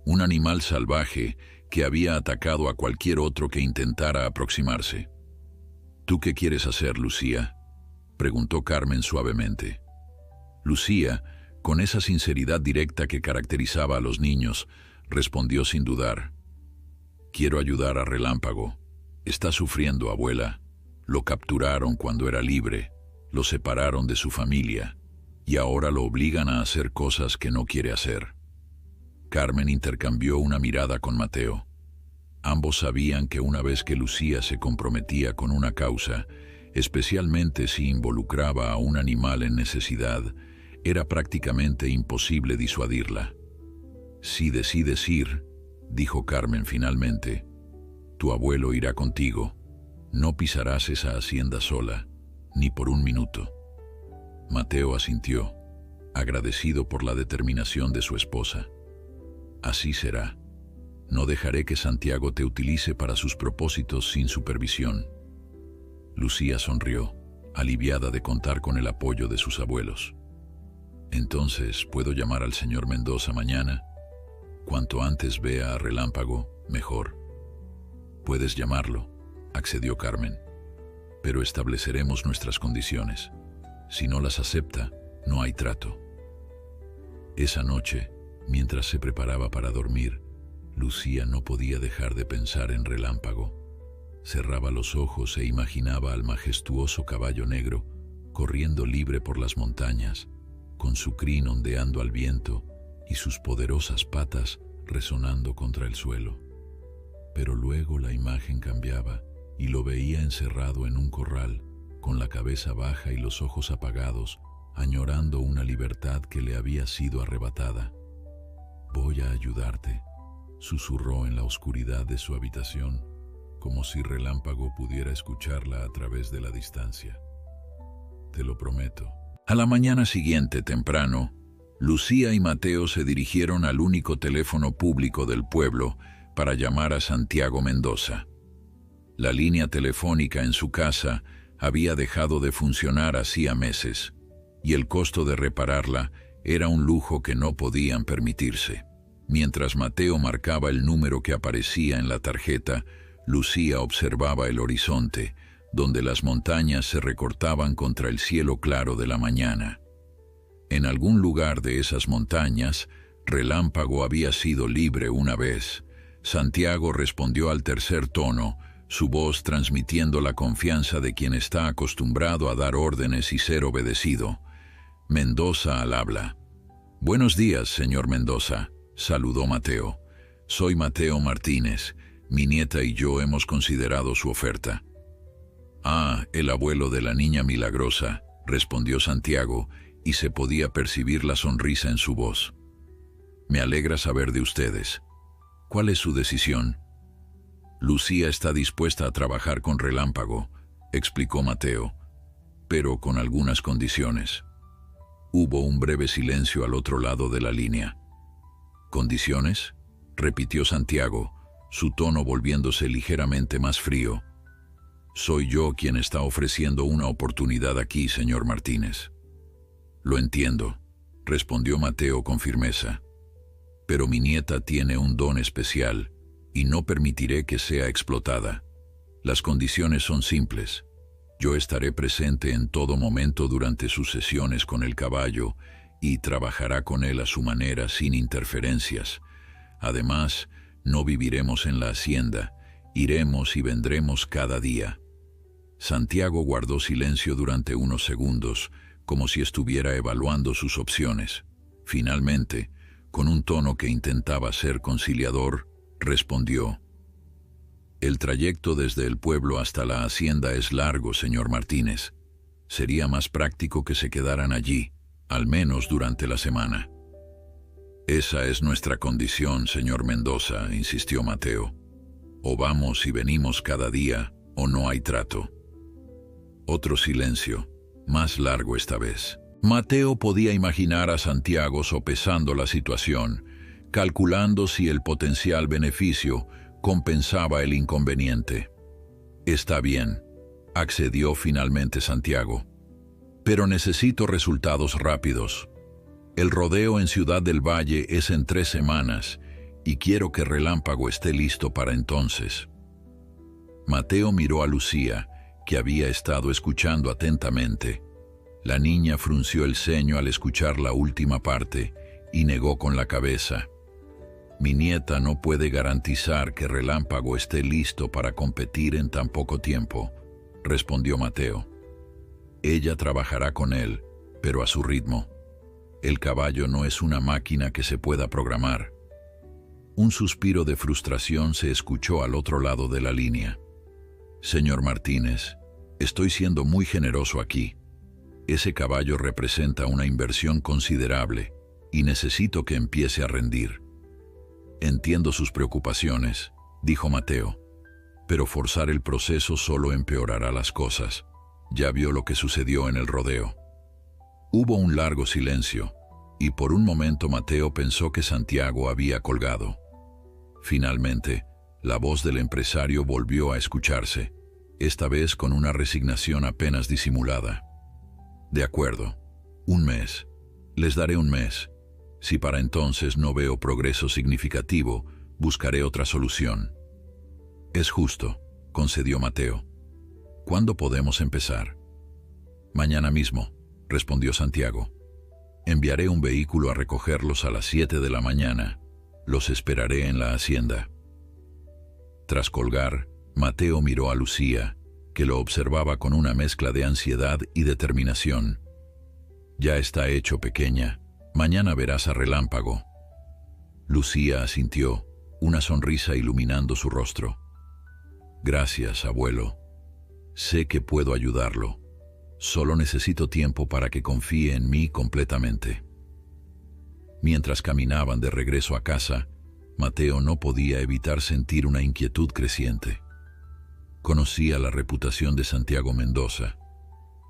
un animal salvaje que había atacado a cualquier otro que intentara aproximarse. «¿Tú qué quieres hacer, Lucía?», preguntó Carmen suavemente. Lucía, con esa sinceridad directa que caracterizaba a los niños, respondió sin dudar. «Quiero ayudar a Relámpago. Está sufriendo, abuela. Lo capturaron cuando era libre, lo separaron de su familia, y ahora lo obligan a hacer cosas que no quiere hacer». Carmen intercambió una mirada con Mateo. Ambos sabían que una vez que Lucía se comprometía con una causa, especialmente si involucraba a un animal en necesidad, era prácticamente imposible disuadirla. «Si decides ir», dijo Carmen finalmente, «tu abuelo irá contigo. No pisarás esa hacienda sola, ni por un minuto». Mateo asintió, agradecido por la determinación de su esposa. «Así será. No dejaré que Santiago te utilice para sus propósitos sin supervisión». Lucía sonrió, aliviada de contar con el apoyo de sus abuelos. «Entonces, ¿puedo llamar al señor Mendoza mañana? Cuanto antes vea a Relámpago, mejor». «Puedes llamarlo», accedió Carmen, «pero estableceremos nuestras condiciones. Si no las acepta, no hay trato». Esa noche, mientras se preparaba para dormir, Lucía no podía dejar de pensar en Relámpago. Cerraba los ojos e imaginaba al majestuoso caballo negro corriendo libre por las montañas, con su crin ondeando al viento y sus poderosas patas resonando contra el suelo. Pero luego la imagen cambiaba y lo veía encerrado en un corral, con la cabeza baja y los ojos apagados, añorando una libertad que le había sido arrebatada. «Voy a ayudarte», susurró en la oscuridad de su habitación, como si Relámpago pudiera escucharla a través de la distancia. «Te lo prometo». A la mañana siguiente, temprano, Lucía y Mateo se dirigieron al único teléfono público del pueblo para llamar a Santiago Mendoza. La línea telefónica en su casa había dejado de funcionar hacía meses, y el costo de repararla era un lujo que no podían permitirse. Mientras Mateo marcaba el número que aparecía en la tarjeta, Lucía observaba el horizonte, donde las montañas se recortaban contra el cielo claro de la mañana. En algún lugar de esas montañas, Relámpago había sido libre una vez. Santiago respondió al tercer tono, su voz transmitiendo la confianza de quien está acostumbrado a dar órdenes y ser obedecido. Mendoza al habla. «Buenos días, señor Mendoza», saludó Mateo. «Soy Mateo Martínez. Mi nieta y yo hemos considerado su oferta». «Ah, el abuelo de la niña milagrosa», respondió Santiago, y se podía percibir la sonrisa en su voz. «Me alegra saber de ustedes. ¿Cuál es su decisión?» «Lucía está dispuesta a trabajar con Relámpago», explicó Mateo, «pero con algunas condiciones». Hubo un breve silencio al otro lado de la línea. «¿Condiciones?», repitió Santiago, su tono volviéndose ligeramente más frío. «Soy yo quien está ofreciendo una oportunidad aquí, señor Martínez». «Lo entiendo», respondió Mateo con firmeza. «Pero mi nieta tiene un don especial y no permitiré que sea explotada. Las condiciones son simples. Yo estaré presente en todo momento durante sus sesiones con el caballo y trabajará con él a su manera sin interferencias. Además, no viviremos en la hacienda, iremos y vendremos cada día». Santiago guardó silencio durante unos segundos, como si estuviera evaluando sus opciones. Finalmente, con un tono que intentaba ser conciliador, respondió: «El trayecto desde el pueblo hasta la hacienda es largo, señor Martínez. Sería más práctico que se quedaran allí, al menos durante la semana». «Esa es nuestra condición, señor Mendoza», insistió Mateo. «O vamos y venimos cada día, o no hay trato». Otro silencio, más largo esta vez. Mateo podía imaginar a Santiago sopesando la situación, calculando si el potencial beneficio compensaba el inconveniente. «Está bien», accedió finalmente Santiago, «pero necesito resultados rápidos. El rodeo en Ciudad del Valle es en 3 semanas y quiero que Relámpago esté listo para entonces». Mateo miró a Lucía, que había estado escuchando atentamente. La niña frunció el ceño al escuchar la última parte y negó con la cabeza. «Mi nieta no puede garantizar que Relámpago esté listo para competir en tan poco tiempo», respondió Mateo. «Ella trabajará con él, pero a su ritmo. El caballo no es una máquina que se pueda programar». Un suspiro de frustración se escuchó al otro lado de la línea. Señor Martínez, estoy siendo muy generoso aquí. Ese caballo representa una inversión considerable y necesito que empiece a rendir. Entiendo sus preocupaciones, dijo Mateo, pero forzar el proceso solo empeorará las cosas. Ya vio lo que sucedió en el rodeo. Hubo un largo silencio, y por un momento Mateo pensó que Santiago había colgado. Finalmente, la voz del empresario volvió a escucharse, esta vez con una resignación apenas disimulada. De acuerdo, 1 mes. Les daré 1 mes. Si para entonces no veo progreso significativo, buscaré otra solución. Es justo, concedió Mateo. ¿Cuándo podemos empezar? Mañana mismo, respondió Santiago. Enviaré un vehículo a recogerlos a las 7 de la mañana. Los esperaré en la hacienda. Tras colgar, Mateo miró a Lucía, que lo observaba con una mezcla de ansiedad y determinación. Ya está hecho, pequeña. Mañana verás a Relámpago. Lucía asintió, una sonrisa iluminando su rostro. Gracias, abuelo. Sé que puedo ayudarlo. Solo necesito tiempo para que confíe en mí completamente. Mientras caminaban de regreso a casa, Mateo no podía evitar sentir una inquietud creciente. Conocía la reputación de Santiago Mendoza.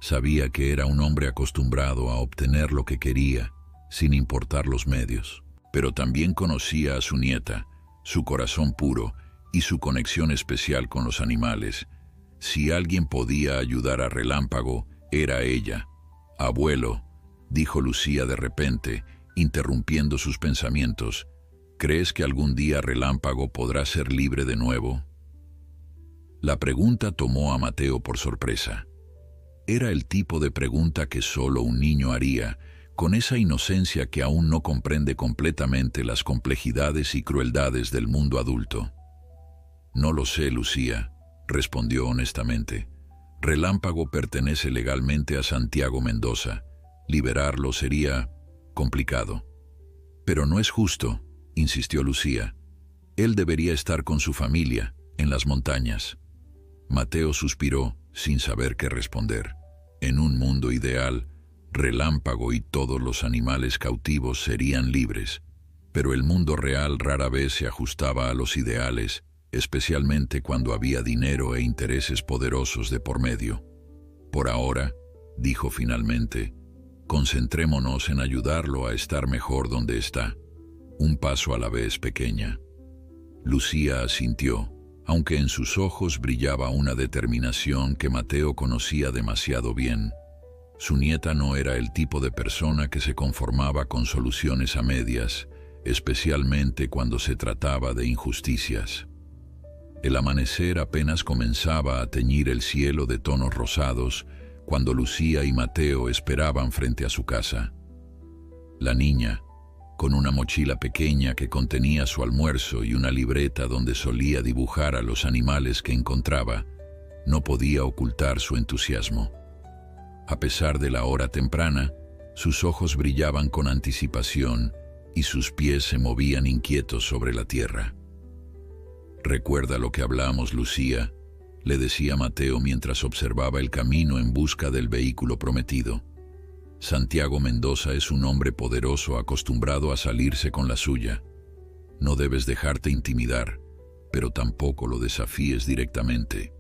Sabía que era un hombre acostumbrado a obtener lo que quería, sin importar los medios. Pero también conocía a su nieta, su corazón puro y su conexión especial con los animales. Si alguien podía ayudar a Relámpago, era ella. Abuelo, dijo Lucía de repente, interrumpiendo sus pensamientos, ¿crees que algún día Relámpago podrá ser libre de nuevo? La pregunta tomó a Mateo por sorpresa. Era el tipo de pregunta que solo un niño haría, con esa inocencia que aún no comprende completamente las complejidades y crueldades del mundo adulto. No lo sé, Lucía, respondió honestamente. Relámpago pertenece legalmente a Santiago Mendoza. Liberarlo sería complicado. Pero no es justo, insistió Lucía. Él debería estar con su familia, en las montañas. Mateo suspiró, sin saber qué responder. En un mundo ideal, Relámpago y todos los animales cautivos serían libres, pero el mundo real rara vez se ajustaba a los ideales, especialmente cuando había dinero e intereses poderosos de por medio. Por ahora, dijo finalmente, concentrémonos en ayudarlo a estar mejor donde está, un paso a la vez, pequeña. Lucía asintió, aunque en sus ojos brillaba una determinación que Mateo conocía demasiado bien. Su nieta no era el tipo de persona que se conformaba con soluciones a medias, especialmente cuando se trataba de injusticias. El amanecer apenas comenzaba a teñir el cielo de tonos rosados cuando Lucía y Mateo esperaban frente a su casa. La niña, con una mochila pequeña que contenía su almuerzo y una libreta donde solía dibujar a los animales que encontraba, no podía ocultar su entusiasmo. A pesar de la hora temprana, sus ojos brillaban con anticipación y sus pies se movían inquietos sobre la tierra. «Recuerda lo que hablamos, Lucía», le decía Mateo mientras observaba el camino en busca del vehículo prometido. Santiago Mendoza es un hombre poderoso acostumbrado a salirse con la suya. No debes dejarte intimidar, pero tampoco lo desafíes directamente.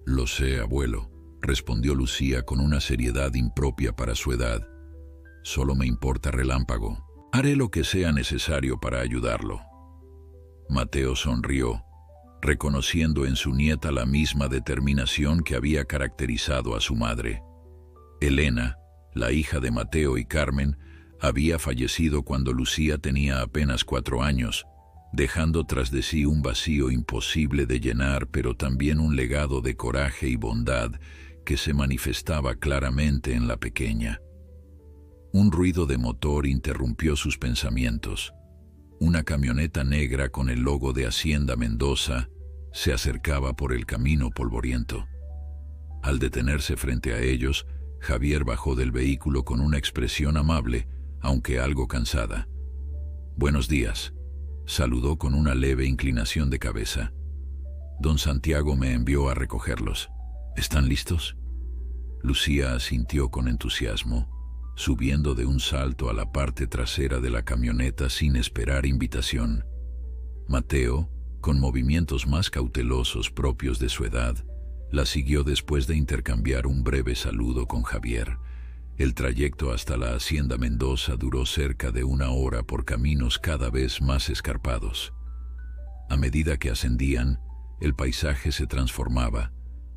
Lo sé, abuelo, respondió Lucía con una seriedad impropia para su edad. Solo me importa Relámpago. Haré lo que sea necesario para ayudarlo. Mateo sonrió, reconociendo en su nieta la misma determinación que había caracterizado a su madre. Elena, la hija de Mateo y Carmen, había fallecido cuando Lucía tenía apenas 4 años, dejando tras de sí un vacío imposible de llenar, pero también un legado de coraje y bondad que se manifestaba claramente en la pequeña. Un ruido de motor interrumpió sus pensamientos. Una camioneta negra con el logo de Hacienda Mendoza se acercaba por el camino polvoriento. Al detenerse frente a ellos, Javier bajó del vehículo con una expresión amable, aunque algo cansada. «Buenos días», Saludó con una leve inclinación de cabeza. Don Santiago me envió a recogerlos. ¿Están listos? Lucía asintió con entusiasmo, subiendo de un salto a la parte trasera de la camioneta sin esperar invitación. Mateo, con movimientos más cautelosos propios de su edad, la siguió después de intercambiar un breve saludo con Javier. El trayecto hasta la hacienda Mendoza duró cerca de 1 hora por caminos cada vez más escarpados. A medida que ascendían, el paisaje se transformaba,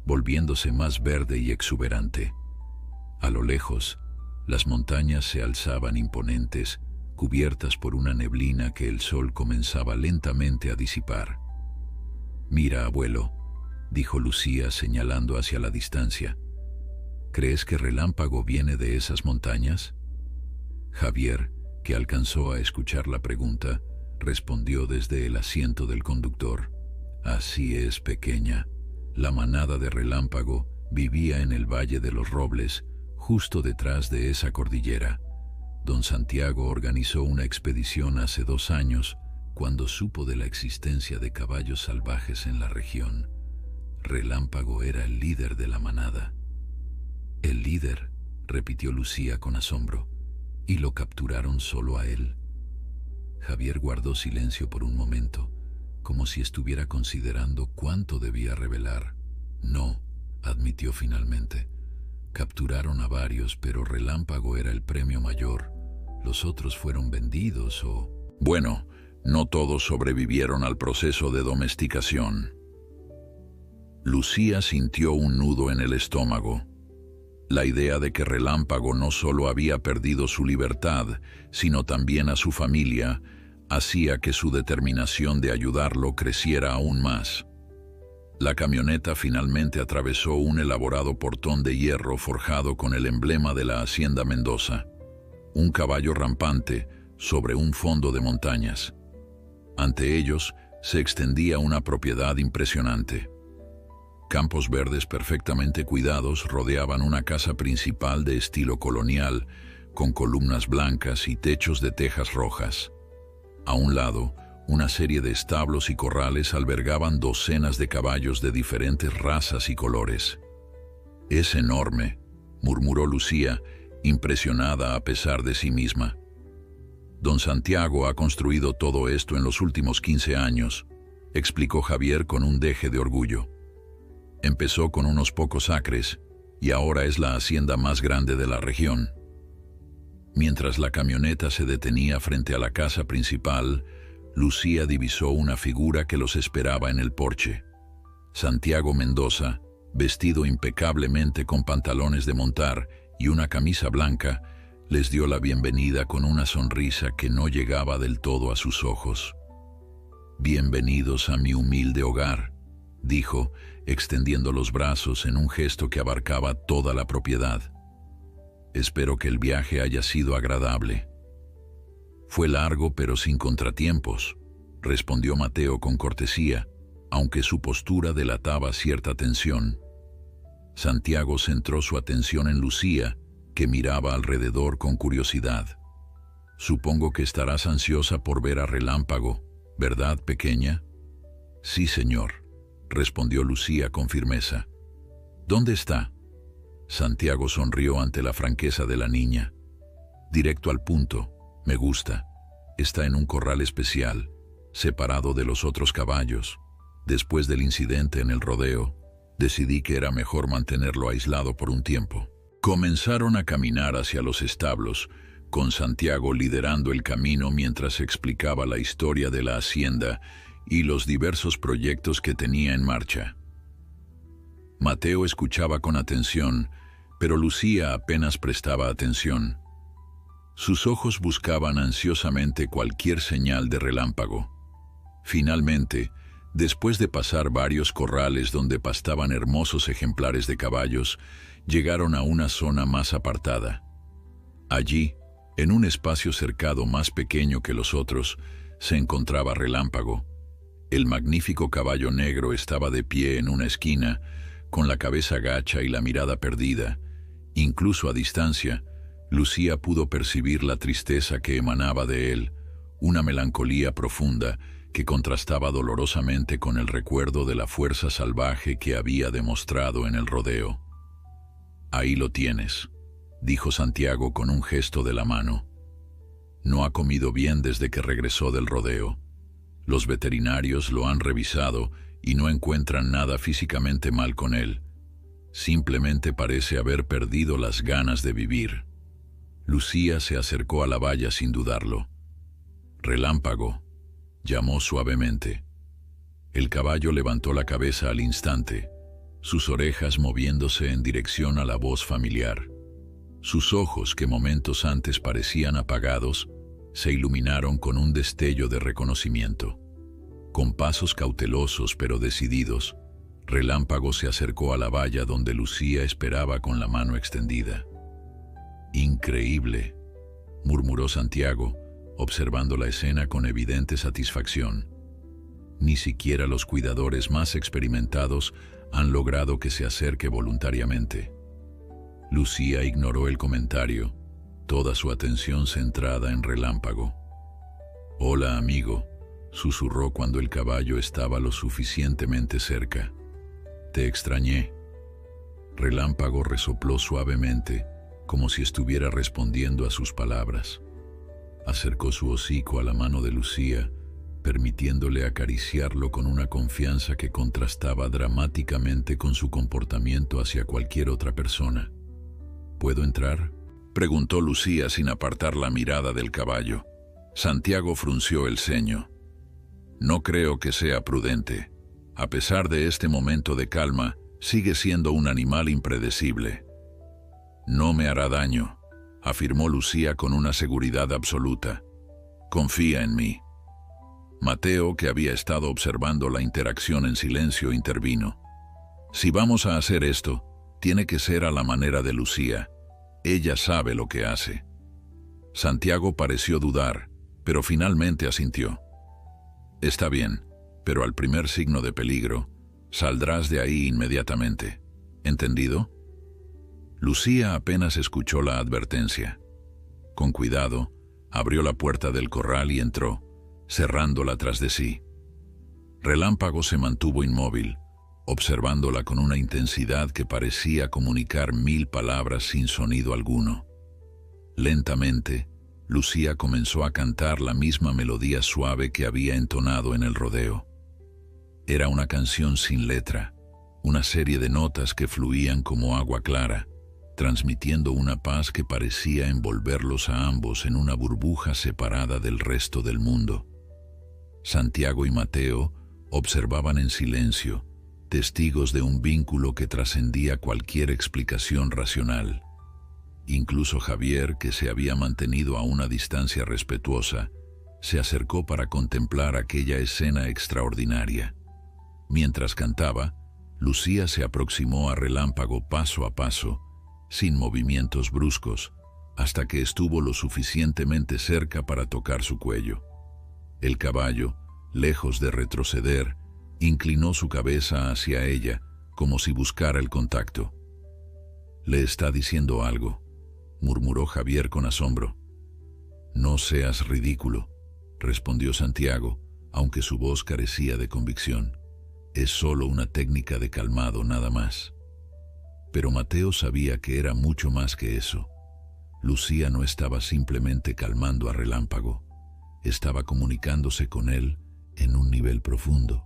volviéndose más verde y exuberante. A lo lejos, las montañas se alzaban imponentes, cubiertas por una neblina que el sol comenzaba lentamente a disipar. «Mira, abuelo», dijo Lucía señalando hacia la distancia. «¿Crees que Relámpago viene de esas montañas?» Javier, que alcanzó a escuchar la pregunta, respondió desde el asiento del conductor. «Así es, pequeña. La manada de Relámpago vivía en el Valle de los Robles, justo detrás de esa cordillera. Don Santiago organizó una expedición hace 2 años, cuando supo de la existencia de caballos salvajes en la región. Relámpago era el líder de la manada». «¿El líder?», repitió Lucía con asombro. «¿Y lo capturaron solo a él?». Javier guardó silencio por un momento, como si estuviera considerando cuánto debía revelar. «No», admitió finalmente. «Capturaron a varios, pero Relámpago era el premio mayor. Los otros fueron vendidos o...». «Bueno, no todos sobrevivieron al proceso de domesticación». Lucía sintió un nudo en el estómago. La idea de que Relámpago no solo había perdido su libertad, sino también a su familia, hacía que su determinación de ayudarlo creciera aún más. La camioneta finalmente atravesó un elaborado portón de hierro forjado con el emblema de la hacienda Mendoza, un caballo rampante sobre un fondo de montañas. Ante ellos se extendía una propiedad impresionante. Campos verdes perfectamente cuidados rodeaban una casa principal de estilo colonial, con columnas blancas y techos de tejas rojas. A un lado, una serie de establos y corrales albergaban docenas de caballos de diferentes razas y colores. «Es enorme», murmuró Lucía, impresionada a pesar de sí misma. «Don Santiago ha construido todo esto en los últimos 15 años», explicó Javier con un deje de orgullo. «Empezó con unos pocos acres y ahora es la hacienda más grande de la región». Mientras la camioneta se detenía frente a la casa principal, Lucía divisó una figura que los esperaba en el porche. Santiago Mendoza, vestido impecablemente con pantalones de montar y una camisa blanca, les dio la bienvenida con una sonrisa que no llegaba del todo a sus ojos. «Bienvenidos a mi humilde hogar», dijo, extendiendo los brazos en un gesto que abarcaba toda la propiedad. «Espero que el viaje haya sido agradable». «Fue largo pero sin contratiempos», respondió Mateo con cortesía, aunque su postura delataba cierta tensión. Santiago centró su atención en Lucía, que miraba alrededor con curiosidad. «Supongo que estarás ansiosa por ver a Relámpago, ¿verdad, pequeña?» «Sí, señor», respondió Lucía con firmeza. «¿Dónde está?» Santiago sonrió ante la franqueza de la niña. «Directo al punto. Me gusta. Está en un corral especial, separado de los otros caballos. Después del incidente en el rodeo, decidí que era mejor mantenerlo aislado por un tiempo». Comenzaron a caminar hacia los establos, con Santiago liderando el camino mientras explicaba la historia de la hacienda y los diversos proyectos que tenía en marcha. Mateo escuchaba con atención, pero Lucía apenas prestaba atención. Sus ojos buscaban ansiosamente cualquier señal de Relámpago. Finalmente, después de pasar varios corrales donde pastaban hermosos ejemplares de caballos, llegaron a una zona más apartada. Allí, en un espacio cercado más pequeño que los otros, se encontraba Relámpago. El magnífico caballo negro estaba de pie en una esquina, con la cabeza gacha y la mirada perdida. Incluso a distancia, Lucía pudo percibir la tristeza que emanaba de él, una melancolía profunda que contrastaba dolorosamente con el recuerdo de la fuerza salvaje que había demostrado en el rodeo. «Ahí lo tienes», dijo Santiago con un gesto de la mano. «No ha comido bien desde que regresó del rodeo. Los veterinarios lo han revisado y no encuentran nada físicamente mal con él. Simplemente parece haber perdido las ganas de vivir». Lucía se acercó a la valla sin dudarlo. «Relámpago», llamó suavemente. El caballo levantó la cabeza al instante, sus orejas moviéndose en dirección a la voz familiar. Sus ojos, que momentos antes parecían apagados, se iluminaron con un destello de reconocimiento. Con pasos cautelosos pero decididos, Relámpago se acercó a la valla donde Lucía esperaba con la mano extendida. «Increíble», murmuró Santiago, observando la escena con evidente satisfacción. Ni siquiera los cuidadores más experimentados han logrado que se acerque voluntariamente. Lucía ignoró el comentario, toda su atención centrada en Relámpago. «Hola, amigo», susurró cuando el caballo estaba lo suficientemente cerca. «Te extrañé». Relámpago resopló suavemente, como si estuviera respondiendo a sus palabras. Acercó su hocico a la mano de Lucía, permitiéndole acariciarlo con una confianza que contrastaba dramáticamente con su comportamiento hacia cualquier otra persona. «¿Puedo entrar?», preguntó Lucía sin apartar la mirada del caballo. Santiago frunció el ceño. «No creo que sea prudente. A pesar de este momento de calma, sigue siendo un animal impredecible». «No me hará daño», afirmó Lucía con una seguridad absoluta. «Confía en mí». Mateo, que había estado observando la interacción en silencio, intervino. «Si vamos a hacer esto, tiene que ser a la manera de Lucía. Ella sabe lo que hace». Santiago pareció dudar, pero finalmente asintió. «Está bien, pero al primer signo de peligro, saldrás de ahí inmediatamente. ¿Entendido?». Lucía apenas escuchó la advertencia. Con cuidado, abrió la puerta del corral y entró, cerrándola tras de sí. Relámpago se mantuvo inmóvil, observándola con una intensidad que parecía comunicar 1000 palabras sin sonido alguno. Lentamente, Lucía comenzó a cantar la misma melodía suave que había entonado en el rodeo. Era una canción sin letra, una serie de notas que fluían como agua clara, transmitiendo una paz que parecía envolverlos a ambos en una burbuja separada del resto del mundo. Santiago y Mateo observaban en silencio, testigos de un vínculo que trascendía cualquier explicación racional. Incluso Javier, que se había mantenido a una distancia respetuosa, se acercó para contemplar aquella escena extraordinaria. Mientras cantaba, Lucía se aproximó a Relámpago paso a paso, sin movimientos bruscos, hasta que estuvo lo suficientemente cerca para tocar su cuello. El caballo, lejos de retroceder, inclinó su cabeza hacia ella, como si buscara el contacto. «Le está diciendo algo», murmuró Javier con asombro. «No seas ridículo», respondió Santiago, aunque su voz carecía de convicción. «Es solo una técnica de calmado, nada más». Pero Mateo sabía que era mucho más que eso. Lucía no estaba simplemente calmando a Relámpago, estaba comunicándose con él en un nivel profundo,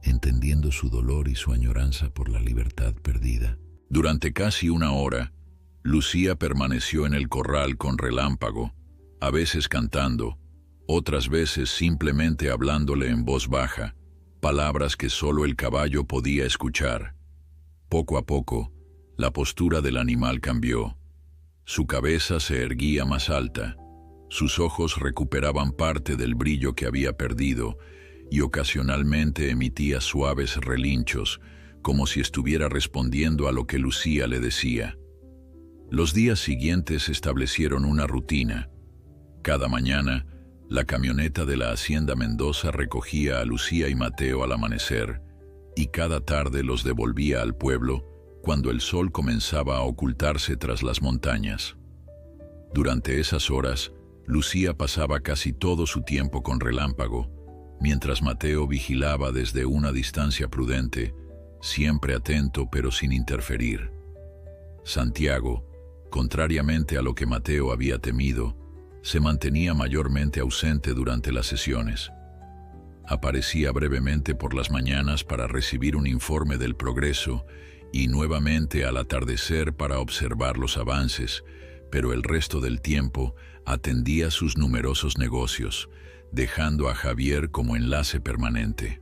entendiendo su dolor y su añoranza por la libertad perdida. Durante casi una hora, Lucía permaneció en el corral con Relámpago, a veces cantando, otras veces simplemente hablándole en voz baja, palabras que solo el caballo podía escuchar. Poco a poco, la postura del animal cambió. Su cabeza se erguía más alta, sus ojos recuperaban parte del brillo que había perdido y ocasionalmente emitía suaves relinchos, como si estuviera respondiendo a lo que Lucía le decía. Los días siguientes establecieron una rutina. Cada mañana, la camioneta de la Hacienda Mendoza recogía a Lucía y Mateo al amanecer, y cada tarde los devolvía al pueblo cuando el sol comenzaba a ocultarse tras las montañas. Durante esas horas, Lucía pasaba casi todo su tiempo con Relámpago, mientras Mateo vigilaba desde una distancia prudente, siempre atento pero sin interferir. Santiago, contrariamente a lo que Mateo había temido, se mantenía mayormente ausente durante las sesiones. Aparecía brevemente por las mañanas para recibir un informe del progreso y nuevamente al atardecer para observar los avances, pero el resto del tiempo atendía sus numerosos negocios, dejando a Javier como enlace permanente.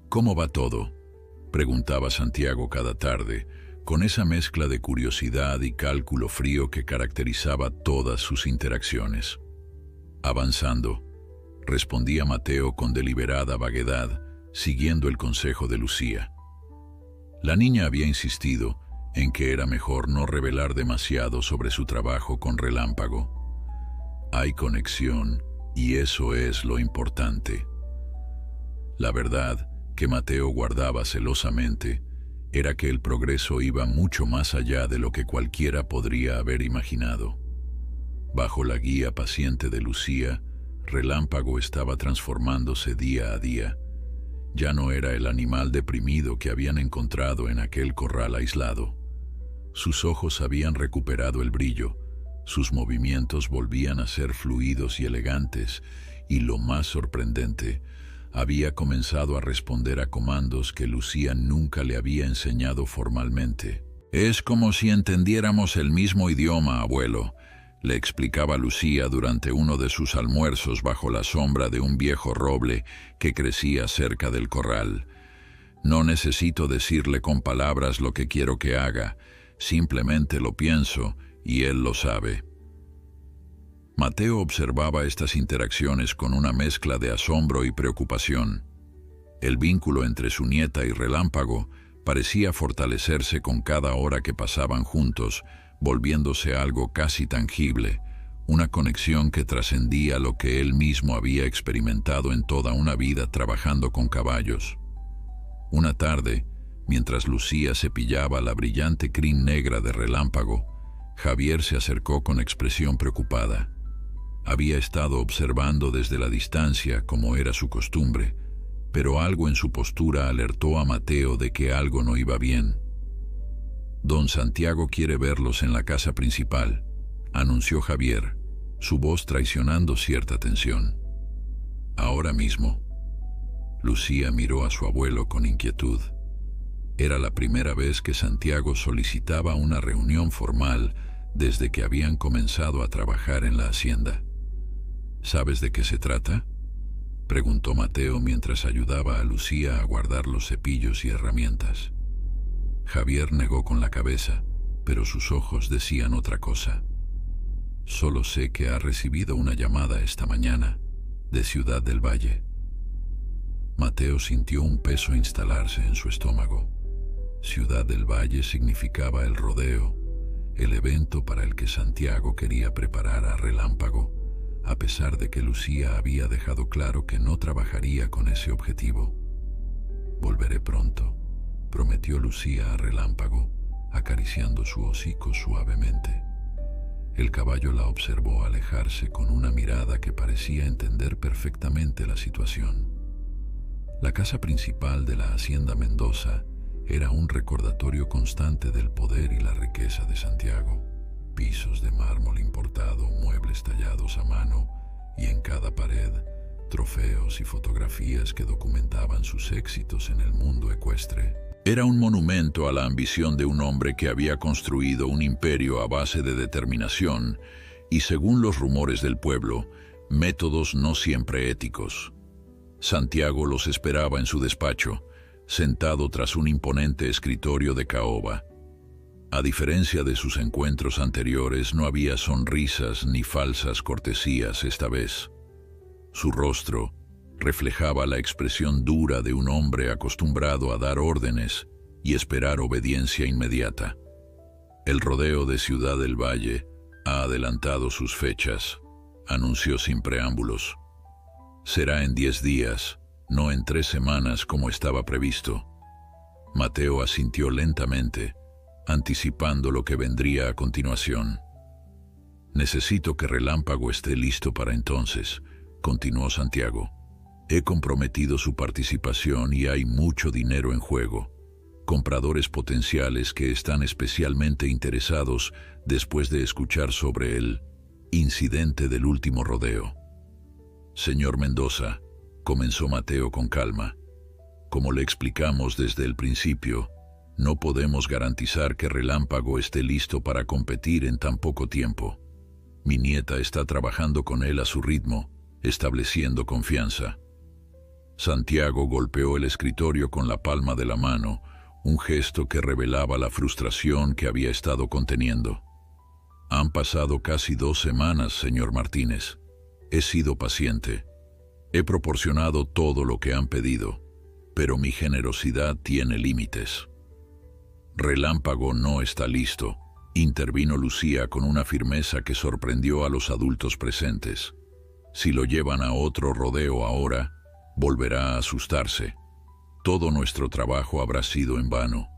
«¿Cómo va todo?», preguntaba Santiago cada tarde, con esa mezcla de curiosidad y cálculo frío que caracterizaba todas sus interacciones. «Avanzando», respondía Mateo con deliberada vaguedad, siguiendo el consejo de Lucía. La niña había insistido en que era mejor no revelar demasiado sobre su trabajo con Relámpago. Hay conexión y eso es lo importante. La verdad que Mateo guardaba celosamente era que el progreso iba mucho más allá de lo que cualquiera podría haber imaginado. Bajo la guía paciente de Lucía, Relámpago estaba transformándose día a día. Ya no era el animal deprimido que habían encontrado en aquel corral aislado. Sus ojos habían recuperado el brillo, sus movimientos volvían a ser fluidos y elegantes, y lo más sorprendente, había comenzado a responder a comandos que Lucía nunca le había enseñado formalmente. «Es como si entendiéramos el mismo idioma, abuelo», le explicaba Lucía durante uno de sus almuerzos bajo la sombra de un viejo roble que crecía cerca del corral. «No necesito decirle con palabras lo que quiero que haga, simplemente lo pienso y él lo sabe». Mateo observaba estas interacciones con una mezcla de asombro y preocupación. El vínculo entre su nieta y Relámpago parecía fortalecerse con cada hora que pasaban juntos, volviéndose algo casi tangible, una conexión que trascendía lo que él mismo había experimentado en toda una vida trabajando con caballos. Una tarde, mientras Lucía cepillaba la brillante crin negra de Relámpago, Javier se acercó con expresión preocupada. Había estado observando desde la distancia, como era su costumbre, pero algo en su postura alertó a Mateo de que algo no iba bien. «Don Santiago quiere verlos en la casa principal», anunció Javier, su voz traicionando cierta tensión. «Ahora mismo». Lucía miró a su abuelo con inquietud. Era la primera vez que Santiago solicitaba una reunión formal desde que habían comenzado a trabajar en la hacienda. «¿Sabes de qué se trata?», preguntó Mateo mientras ayudaba a Lucía a guardar los cepillos y herramientas. Javier negó con la cabeza, pero sus ojos decían otra cosa. «Solo sé que ha recibido una llamada esta mañana, de Ciudad del Valle». Mateo sintió un peso instalarse en su estómago. Ciudad del Valle significaba el rodeo, el evento para el que Santiago quería preparar a Relámpago, a pesar de que Lucía había dejado claro que no trabajaría con ese objetivo. «Volveré pronto», prometió Lucía a Relámpago, acariciando su hocico suavemente. El caballo la observó alejarse con una mirada que parecía entender perfectamente la situación. La casa principal de la hacienda Mendoza era un recordatorio constante del poder y la riqueza de Santiago. Pisos de mármol importado, muebles tallados a mano y en cada pared trofeos y fotografías que documentaban sus éxitos en el mundo ecuestre. Era un monumento a la ambición de un hombre que había construido un imperio a base de determinación y, según los rumores del pueblo, métodos no siempre éticos. Santiago los esperaba en su despacho, sentado tras un imponente escritorio de caoba. A diferencia de sus encuentros anteriores, no había sonrisas ni falsas cortesías esta vez. Su rostro reflejaba la expresión dura de un hombre acostumbrado a dar órdenes y esperar obediencia inmediata. «El rodeo de Ciudad del Valle ha adelantado sus fechas», anunció sin preámbulos. «Será en 10 días, no en 3 semanas como estaba previsto». Mateo asintió lentamente, anticipando lo que vendría a continuación. Necesito que Relámpago esté listo para entonces, continuó Santiago. He comprometido su participación y hay mucho dinero en juego. Compradores potenciales que están especialmente interesados después de escuchar sobre el incidente del último rodeo. Señor Mendoza, comenzó Mateo con calma. Como le explicamos desde el principio, no podemos garantizar que Relámpago esté listo para competir en tan poco tiempo. Mi nieta está trabajando con él a su ritmo, estableciendo confianza. Santiago golpeó el escritorio con la palma de la mano, un gesto que revelaba la frustración que había estado conteniendo. Han pasado casi 2 semanas, señor Martínez. He sido paciente. He proporcionado todo lo que han pedido, pero mi generosidad tiene límites. Relámpago no está listo, intervino Lucía con una firmeza que sorprendió a los adultos presentes. Si lo llevan a otro rodeo ahora, volverá a asustarse. Todo nuestro trabajo habrá sido en vano.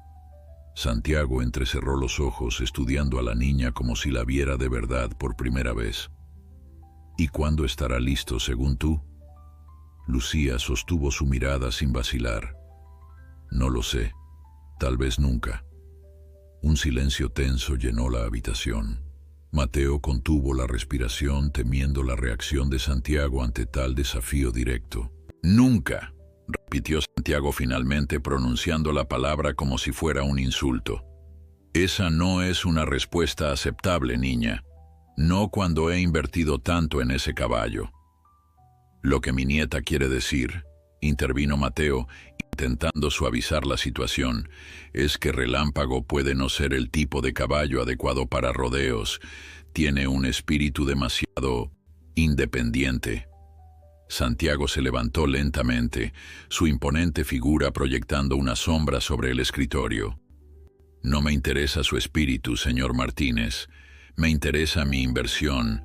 Santiago entrecerró los ojos estudiando a la niña como si la viera de verdad por primera vez. ¿Y cuándo estará listo, según tú? Lucía sostuvo su mirada sin vacilar. No lo sé. Tal vez nunca. Un silencio tenso llenó la habitación. Mateo contuvo la respiración temiendo la reacción de Santiago ante tal desafío directo. Nunca, repitió Santiago finalmente pronunciando la palabra como si fuera un insulto. Esa no es una respuesta aceptable, niña. No cuando he invertido tanto en ese caballo. Lo que mi nieta quiere decir, intervino Mateo, intentando suavizar la situación, es que Relámpago puede no ser el tipo de caballo adecuado para rodeos. Tiene un espíritu demasiado independiente. Santiago se levantó lentamente, su imponente figura proyectando una sombra sobre el escritorio. No me interesa su espíritu, señor Martínez. Me interesa mi inversión.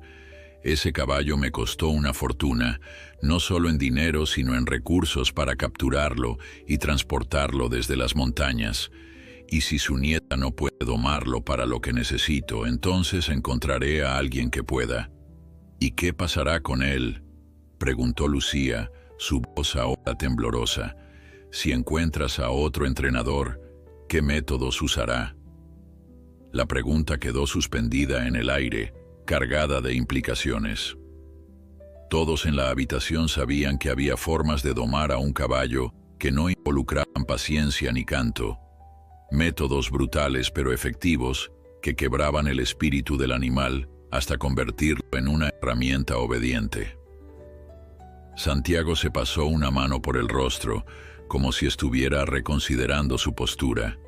Ese caballo me costó una fortuna, no solo en dinero, sino en recursos para capturarlo y transportarlo desde las montañas. Y si su nieta no puede domarlo para lo que necesito, entonces encontraré a alguien que pueda. ¿Y qué pasará con él?, preguntó Lucía, su voz ahora temblorosa. Si encuentras a otro entrenador, ¿qué métodos usará? La pregunta quedó suspendida en el aire, cargada de implicaciones. Todos en la habitación sabían que había formas de domar a un caballo que no involucraban paciencia ni canto. Métodos brutales pero efectivos que quebraban el espíritu del animal hasta convertirlo en una herramienta obediente. Santiago se pasó una mano por el rostro, como si estuviera reconsiderando su postura.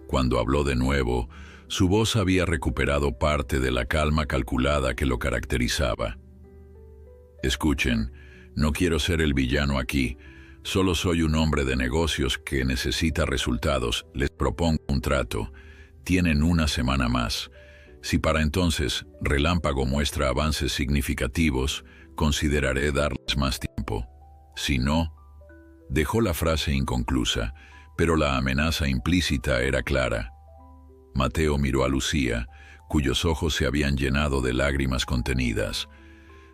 Cuando habló de nuevo, su voz había recuperado parte de la calma calculada que lo caracterizaba. Escuchen, no quiero ser el villano aquí, solo soy un hombre de negocios que necesita resultados. Les propongo un trato. Tienen 1 semana más. Si para entonces Relámpago muestra avances significativos, consideraré darles más tiempo. Si no, dejó la frase inconclusa, pero la amenaza implícita era clara. Mateo miró a Lucía, cuyos ojos se habían llenado de lágrimas contenidas.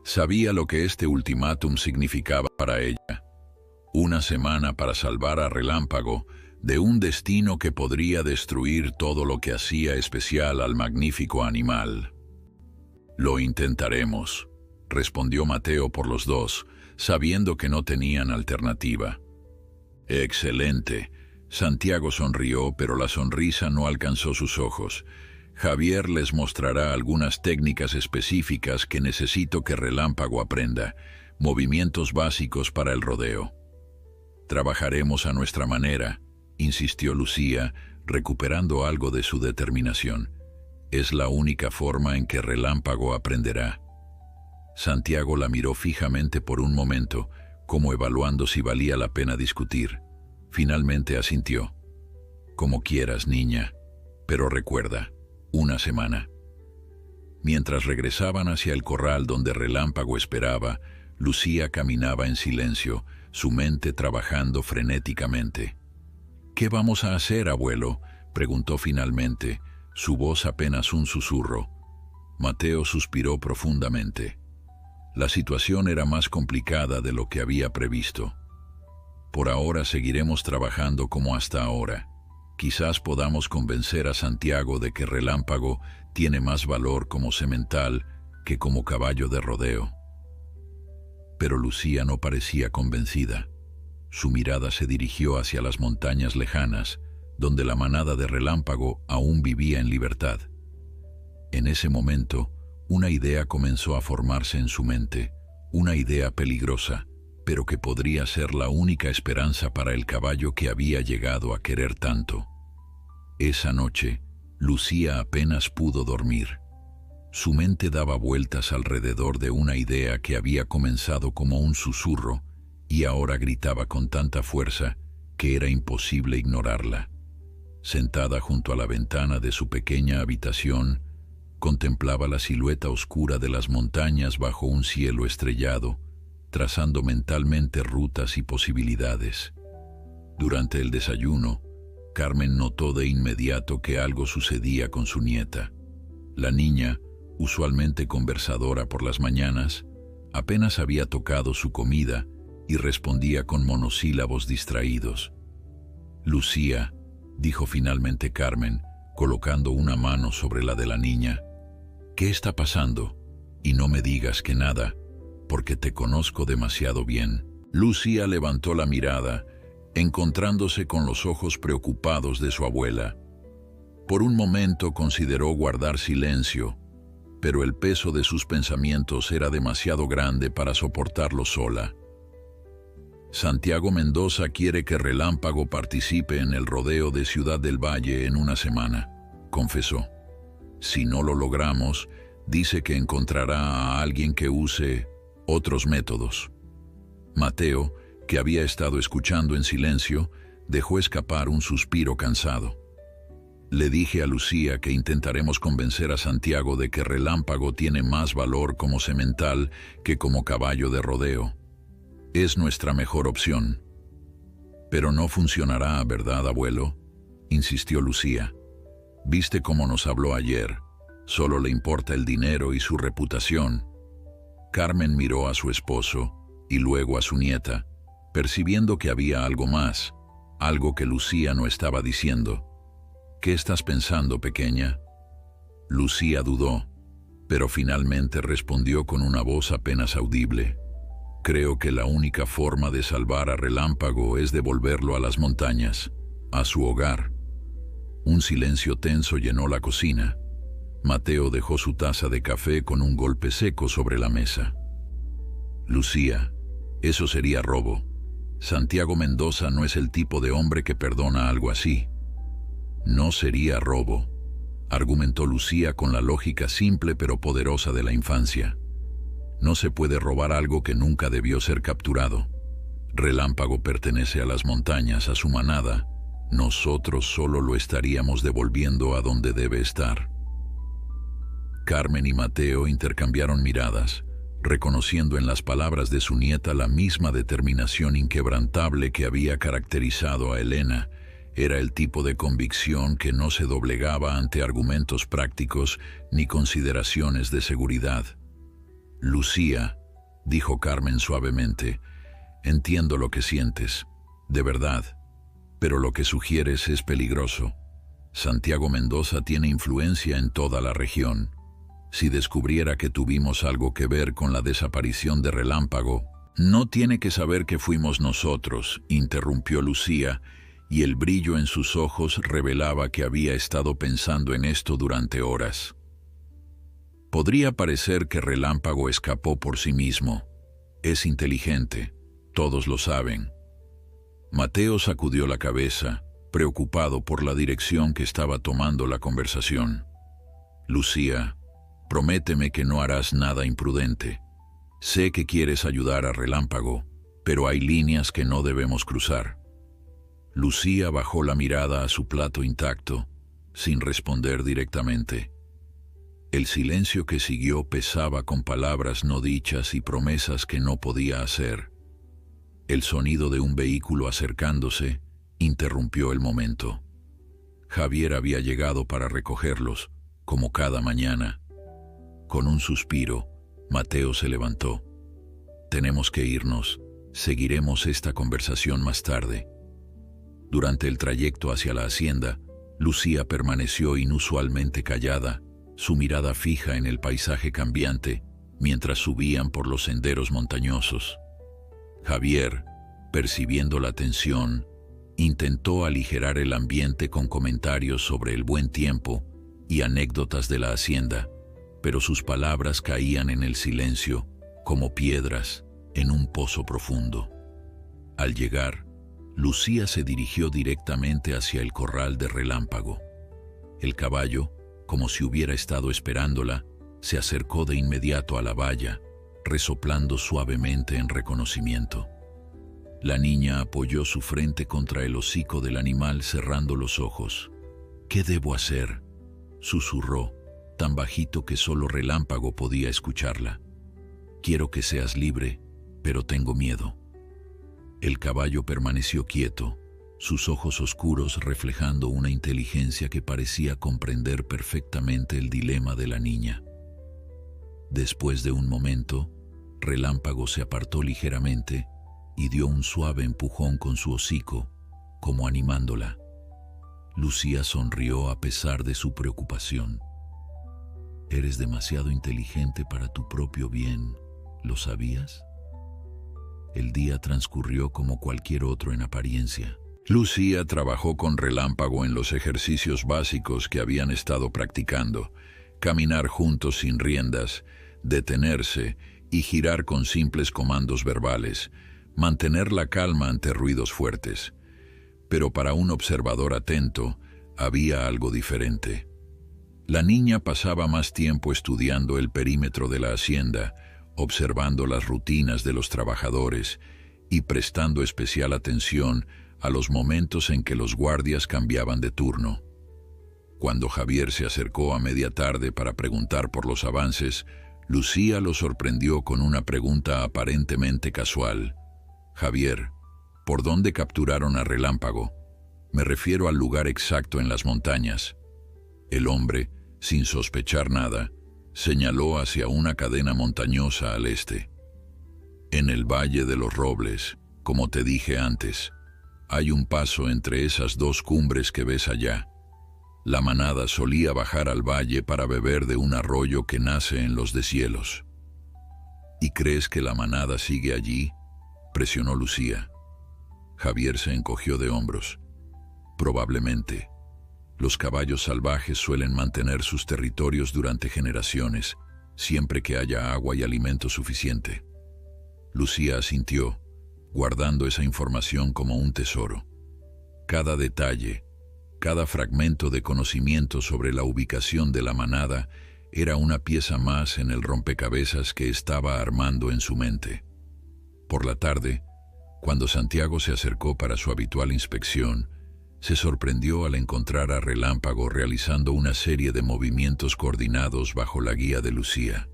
Sabía lo que este ultimátum significaba para ella. 1 semana para salvar a Relámpago de un destino que podría destruir todo lo que hacía especial al magnífico animal. Lo intentaremos, respondió Mateo por los dos, sabiendo que no tenían alternativa. Excelente. Santiago sonrió, pero la sonrisa no alcanzó sus ojos. Javier les mostrará algunas técnicas específicas que necesito que Relámpago aprenda, movimientos básicos para el rodeo. Trabajaremos a nuestra manera, insistió Lucía, recuperando algo de su determinación. Es la única forma en que Relámpago aprenderá. Santiago la miró fijamente por un momento, como evaluando si valía la pena discutir. Finalmente asintió. Como quieras, niña, pero recuerda, 1 semana. Mientras regresaban hacia el corral donde Relámpago esperaba, Lucía caminaba en silencio, su mente trabajando frenéticamente. ¿Qué vamos a hacer, abuelo?, preguntó finalmente, su voz apenas un susurro. Mateo suspiró profundamente. La situación era más complicada de lo que había previsto. Por ahora seguiremos trabajando como hasta ahora. Quizás podamos convencer a Santiago de que Relámpago tiene más valor como semental que como caballo de rodeo. Pero Lucía no parecía convencida. Su mirada se dirigió hacia las montañas lejanas, donde la manada de Relámpago aún vivía en libertad. En ese momento, una idea comenzó a formarse en su mente, una idea peligrosa, pero que podría ser la única esperanza para el caballo que había llegado a querer tanto. Esa noche, Lucía apenas pudo dormir. Su mente daba vueltas alrededor de una idea que había comenzado como un susurro y ahora gritaba con tanta fuerza que era imposible ignorarla. Sentada junto a la ventana de su pequeña habitación, contemplaba la silueta oscura de las montañas bajo un cielo estrellado, trazando mentalmente rutas y posibilidades. Durante el desayuno, Carmen notó de inmediato que algo sucedía con su nieta. La niña, usualmente conversadora por las mañanas, apenas había tocado su comida y respondía con monosílabos distraídos. «Lucía», dijo finalmente Carmen, colocando una mano sobre la de la niña, «¿qué está pasando? Y no me digas que nada, porque te conozco demasiado bien». Lucía levantó la mirada, encontrándose con los ojos preocupados de su abuela. Por un momento consideró guardar silencio, pero el peso de sus pensamientos era demasiado grande para soportarlo sola. «Santiago Mendoza quiere que Relámpago participe en el rodeo de Ciudad del Valle en una semana», confesó. «Si no lo logramos, dice que encontrará a alguien que use otros métodos». Mateo, que había estado escuchando en silencio, dejó escapar un suspiro cansado. «Le dije a Lucía que intentaremos convencer a Santiago de que Relámpago tiene más valor como semental que como caballo de rodeo. Es nuestra mejor opción». «Pero no funcionará, ¿verdad, abuelo?», insistió Lucía. «¿Viste cómo nos habló ayer? Solo le importa el dinero y su reputación». Carmen miró a su esposo y luego a su nieta, percibiendo que había algo más, algo que Lucía no estaba diciendo. «¿Qué estás pensando, pequeña?». Lucía dudó, pero finalmente respondió con una voz apenas audible. «Creo que la única forma de salvar a Relámpago es devolverlo a las montañas, a su hogar». Un silencio tenso llenó la cocina. Mateo dejó su taza de café con un golpe seco sobre la mesa. «Lucía, eso sería robo. Santiago Mendoza no es el tipo de hombre que perdona algo así». «No sería robo», argumentó Lucía con la lógica simple pero poderosa de la infancia. «No se puede robar algo que nunca debió ser capturado. Relámpago pertenece a las montañas, a su manada. Nosotros solo lo estaríamos devolviendo a donde debe estar». Carmen y Mateo intercambiaron miradas, reconociendo en las palabras de su nieta la misma determinación inquebrantable que había caracterizado a Elena. Era el tipo de convicción que no se doblegaba ante argumentos prácticos ni consideraciones de seguridad. «Lucía», dijo Carmen suavemente, «entiendo lo que sientes, de verdad, pero lo que sugieres es peligroso. Santiago Mendoza tiene influencia en toda la región. Si descubriera que tuvimos algo que ver con la desaparición de Relámpago». «No tiene que saber que fuimos nosotros», interrumpió Lucía, y el brillo en sus ojos revelaba que había estado pensando en esto durante horas. «Podría parecer que Relámpago escapó por sí mismo. Es inteligente, todos lo saben». Mateo sacudió la cabeza, preocupado por la dirección que estaba tomando la conversación. «Lucía, prométeme que no harás nada imprudente. Sé que quieres ayudar a Relámpago, pero hay líneas que no debemos cruzar». Lucía bajó la mirada a su plato intacto, sin responder directamente. El silencio que siguió pesaba con palabras no dichas y promesas que no podía hacer. El sonido de un vehículo acercándose interrumpió el momento. Javier había llegado para recogerlos, como cada mañana. Con un suspiro, Mateo se levantó. Tenemos que irnos. Seguiremos esta conversación más tarde. Durante el trayecto hacia la hacienda, Lucía permaneció inusualmente callada, su mirada fija en el paisaje cambiante, mientras subían por los senderos montañosos. Javier, percibiendo la tensión, intentó aligerar el ambiente con comentarios sobre el buen tiempo y anécdotas de la hacienda, pero sus palabras caían en el silencio, como piedras en un pozo profundo. Al llegar, Lucía se dirigió directamente hacia el corral de Relámpago. El caballo, como si hubiera estado esperándola, se acercó de inmediato a la valla, resoplando suavemente en reconocimiento. La niña apoyó su frente contra el hocico del animal cerrando los ojos. «¿Qué debo hacer?», susurró, tan bajito que solo Relámpago podía escucharla. «Quiero que seas libre, pero tengo miedo». El caballo permaneció quieto, sus ojos oscuros reflejando una inteligencia que parecía comprender perfectamente el dilema de la niña. Después de un momento, Relámpago se apartó ligeramente y dio un suave empujón con su hocico, como animándola. Lucía sonrió a pesar de su preocupación. «Eres demasiado inteligente para tu propio bien, ¿lo sabías?». El día transcurrió como cualquier otro en apariencia. Lucía trabajó con Relámpago en los ejercicios básicos que habían estado practicando: caminar juntos sin riendas, detenerse y girar con simples comandos verbales, mantener la calma ante ruidos fuertes. Pero para un observador atento, había algo diferente. La niña pasaba más tiempo estudiando el perímetro de la hacienda, observando las rutinas de los trabajadores y prestando especial atención a los momentos en que los guardias cambiaban de turno. Cuando Javier se acercó a media tarde para preguntar por los avances, Lucía lo sorprendió con una pregunta aparentemente casual. «Javier, ¿por dónde capturaron a Relámpago? Me refiero al lugar exacto en las montañas». El hombre, sin sospechar nada, señaló hacia una cadena montañosa al este. «En el Valle de los Robles, como te dije antes. Hay un paso entre esas dos cumbres que ves allá. La manada solía bajar al valle para beber de un arroyo que nace en los deshielos». «¿Y crees que la manada sigue allí?», presionó Lucía. Javier se encogió de hombros. «Probablemente. Los caballos salvajes suelen mantener sus territorios durante generaciones, siempre que haya agua y alimento suficiente». Lucía asintió, guardando esa información como un tesoro. Cada detalle, cada fragmento de conocimiento sobre la ubicación de la manada era una pieza más en el rompecabezas que estaba armando en su mente. Por la tarde, cuando Santiago se acercó para su habitual inspección, se sorprendió al encontrar a Relámpago realizando una serie de movimientos coordinados bajo la guía de Lucía.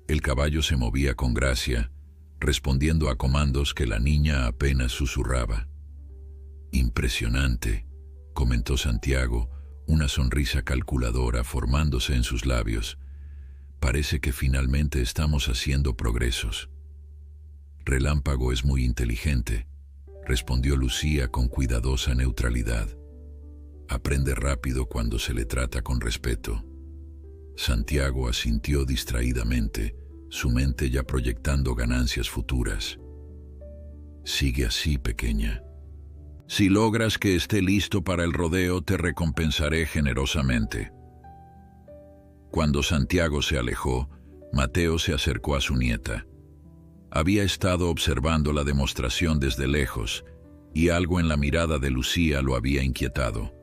El caballo se movía con gracia, respondiendo a comandos que la niña apenas susurraba. «Impresionante», comentó Santiago, una sonrisa calculadora formándose en sus labios. «Parece que finalmente estamos haciendo progresos». «Relámpago es muy inteligente», respondió Lucía con cuidadosa neutralidad. «Aprende rápido cuando se le trata con respeto». Santiago asintió distraídamente, su mente ya proyectando ganancias futuras. «Sigue así, pequeña. Si logras que esté listo para el rodeo, te recompensaré generosamente». Cuando Santiago se alejó, Mateo se acercó a su nieta. Había estado observando la demostración desde lejos, y algo en la mirada de Lucía lo había inquietado.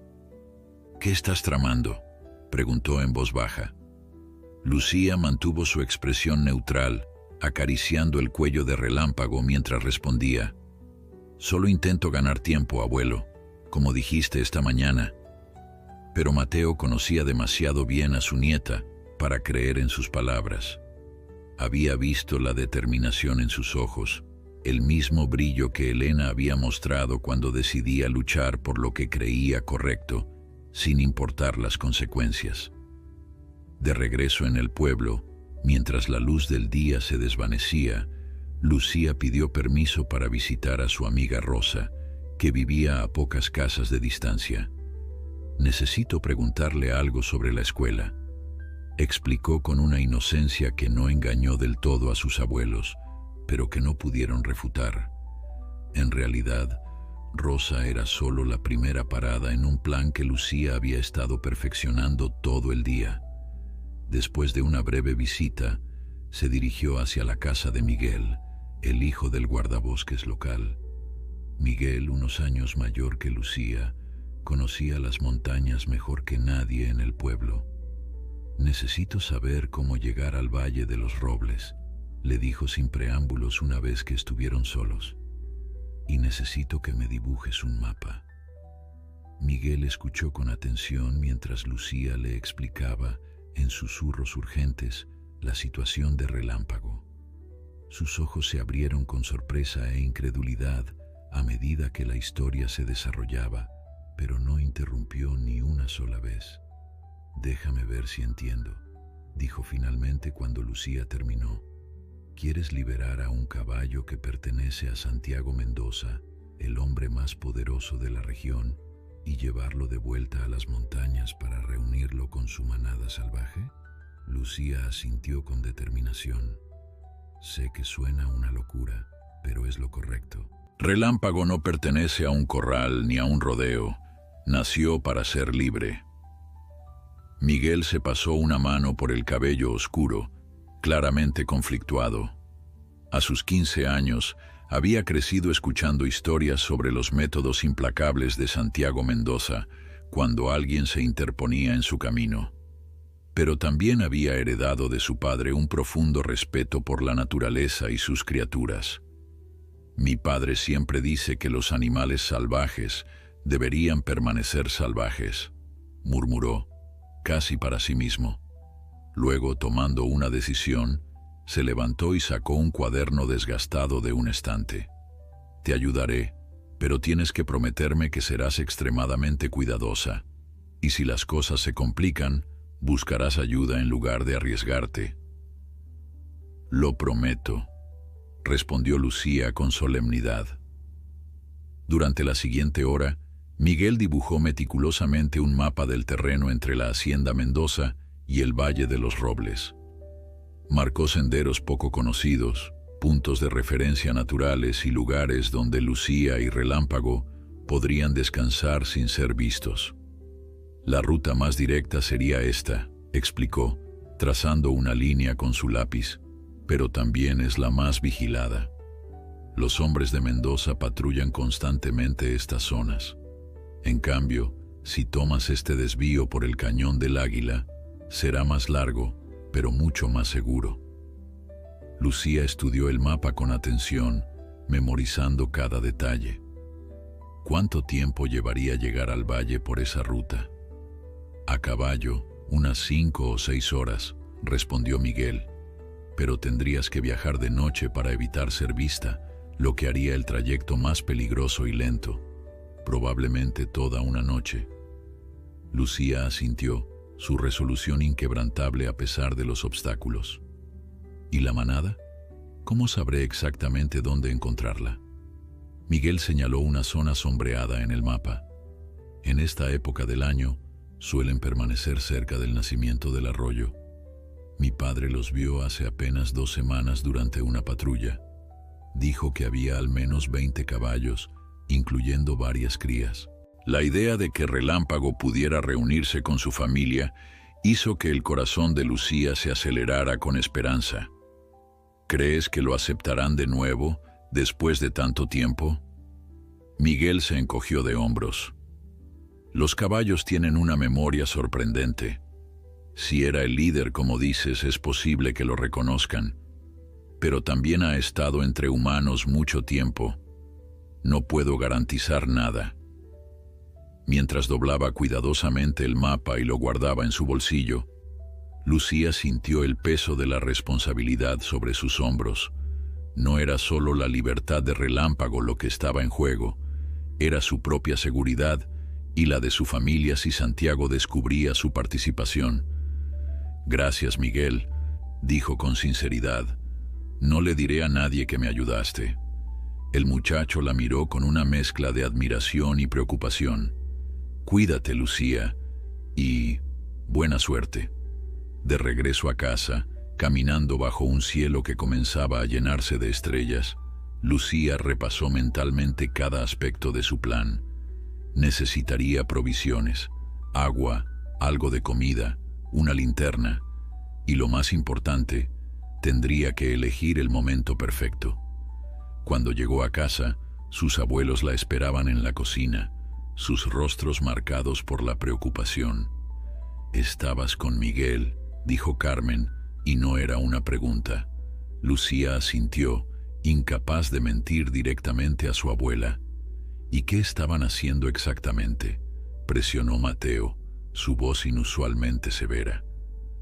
«¿Qué estás tramando?», preguntó en voz baja. Lucía mantuvo su expresión neutral, acariciando el cuello de Relámpago mientras respondía: «Solo intento ganar tiempo, abuelo, como dijiste esta mañana». Pero Mateo conocía demasiado bien a su nieta para creer en sus palabras. Había visto la determinación en sus ojos, el mismo brillo que Elena había mostrado cuando decidía luchar por lo que creía correcto, sin importar las consecuencias. De regreso en el pueblo, mientras la luz del día se desvanecía, Lucía pidió permiso para visitar a su amiga Rosa, que vivía a pocas casas de distancia. «Necesito preguntarle algo sobre la escuela», explicó con una inocencia que no engañó del todo a sus abuelos, pero que no pudieron refutar. En realidad, Rosa era solo la primera parada en un plan que Lucía había estado perfeccionando todo el día. Después de una breve visita, se dirigió hacia la casa de Miguel, el hijo del guardabosques local. Miguel, unos años mayor que Lucía, conocía las montañas mejor que nadie en el pueblo. «Necesito saber cómo llegar al Valle de los Robles», le dijo sin preámbulos una vez que estuvieron solos. «Y necesito que me dibujes un mapa». Miguel escuchó con atención mientras Lucía le explicaba, en susurros urgentes, la situación de Relámpago. Sus ojos se abrieron con sorpresa e incredulidad a medida que la historia se desarrollaba, pero no interrumpió ni una sola vez. «Déjame ver si entiendo», dijo finalmente cuando Lucía terminó. «Quieres liberar a un caballo que pertenece a Santiago Mendoza, el hombre más poderoso de la región, y llevarlo de vuelta a las montañas para reunirlo con su manada salvaje?» Lucía asintió con determinación. «Sé que suena una locura, pero es lo correcto». «Relámpago no pertenece a un corral ni a un rodeo. Nació para ser libre». Miguel se pasó una mano por el cabello oscuro, claramente conflictuado. A sus 15 años, había crecido escuchando historias sobre los métodos implacables de Santiago Mendoza cuando alguien se interponía en su camino. Pero también había heredado de su padre un profundo respeto por la naturaleza y sus criaturas. «Mi padre siempre dice que los animales salvajes deberían permanecer salvajes», murmuró, casi para sí mismo. Luego, tomando una decisión, se levantó y sacó un cuaderno desgastado de un estante. «Te ayudaré, pero tienes que prometerme que serás extremadamente cuidadosa. Y si las cosas se complican, buscarás ayuda en lugar de arriesgarte». «Lo prometo», respondió Lucía con solemnidad. Durante la siguiente hora, Miguel dibujó meticulosamente un mapa del terreno entre la hacienda Mendoza y el Valle de los Robles. Marcó senderos poco conocidos, puntos de referencia naturales y lugares donde Lucía y Relámpago podrían descansar sin ser vistos. «La ruta más directa sería esta», explicó, trazando una línea con su lápiz, «pero también es la más vigilada. Los hombres de Mendoza patrullan constantemente estas zonas. En cambio, si tomas este desvío por el Cañón del Águila, será más largo, pero mucho más seguro». Lucía estudió el mapa con atención, memorizando cada detalle. ¿Cuánto tiempo llevaría llegar al valle por esa ruta? «A caballo, unas 5 o 6 horas», respondió Miguel. «Pero tendrías que viajar de noche para evitar ser vista, lo que haría el trayecto más peligroso y lento. Probablemente toda una noche». Lucía asintió, su resolución inquebrantable a pesar de los obstáculos. «¿Y la manada? ¿Cómo sabré exactamente dónde encontrarla?» Miguel señaló una zona sombreada en el mapa. «En esta época del año, suelen permanecer cerca del nacimiento del arroyo. Mi padre los vio hace apenas 2 semanas durante una patrulla. Dijo que había al menos 20 caballos, incluyendo varias crías». La idea de que Relámpago pudiera reunirse con su familia hizo que el corazón de Lucía se acelerara con esperanza. «¿Crees que lo aceptarán de nuevo, después de tanto tiempo?» Miguel se encogió de hombros. «Los caballos tienen una memoria sorprendente. Si era el líder, como dices, es posible que lo reconozcan. Pero también ha estado entre humanos mucho tiempo. No puedo garantizar nada». Mientras doblaba cuidadosamente el mapa y lo guardaba en su bolsillo, Lucía sintió el peso de la responsabilidad sobre sus hombros. No era solo la libertad de Relámpago lo que estaba en juego, era su propia seguridad y la de su familia si Santiago descubría su participación. Gracias, Miguel, dijo con sinceridad. No le diré a nadie que me ayudaste. El muchacho la miró con una mezcla de admiración y preocupación. Cuídate, Lucía, y buena suerte. De regreso a casa, caminando bajo un cielo que comenzaba a llenarse de estrellas, Lucía repasó mentalmente cada aspecto de su plan. Necesitaría provisiones, agua, algo de comida, una linterna, y lo más importante, tendría que elegir el momento perfecto. Cuando llegó a casa, sus abuelos la esperaban en la cocina, sus rostros marcados por la preocupación. «Estabas con Miguel», dijo Carmen, y no era una pregunta. Lucía asintió, incapaz de mentir directamente a su abuela. «¿Y qué estaban haciendo exactamente?», presionó Mateo, su voz inusualmente severa.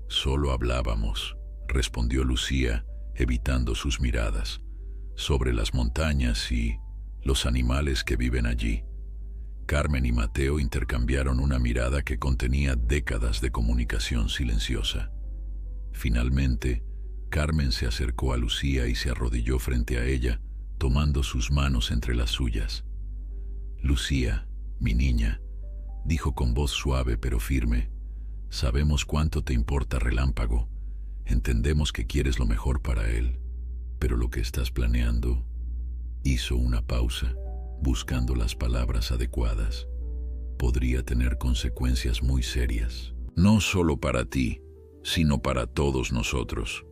«Solo hablábamos», respondió Lucía, evitando sus miradas, «sobre las montañas y los animales que viven allí». Carmen y Mateo intercambiaron una mirada que contenía décadas de comunicación silenciosa. Finalmente, Carmen se acercó a Lucía y se arrodilló frente a ella, tomando sus manos entre las suyas. «Lucía, mi niña», dijo con voz suave pero firme, «sabemos cuánto te importa Relámpago. Entendemos que quieres lo mejor para él, pero lo que estás planeando…» Hizo una pausa, buscando las palabras adecuadas. «Podría tener consecuencias muy serias. No solo para ti, sino para todos nosotros».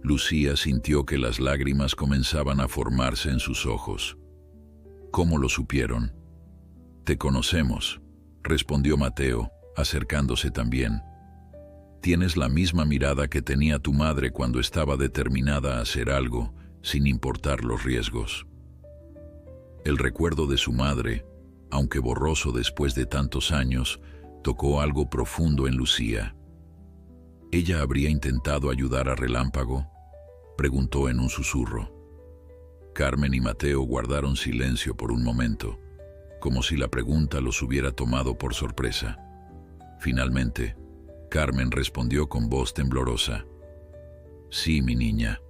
Lucía sintió que las lágrimas comenzaban a formarse en sus ojos. «¿Cómo lo supieron?». «Te conocemos», respondió Mateo, acercándose también. «Tienes la misma mirada que tenía tu madre cuando estaba determinada a hacer algo, sin importar los riesgos». El recuerdo de su madre, aunque borroso después de tantos años, tocó algo profundo en Lucía. ¿Ella habría intentado ayudar a Relámpago?, preguntó en un susurro. Carmen y Mateo guardaron silencio por un momento, como si la pregunta los hubiera tomado por sorpresa. Finalmente, Carmen respondió con voz temblorosa. «Sí, mi niña.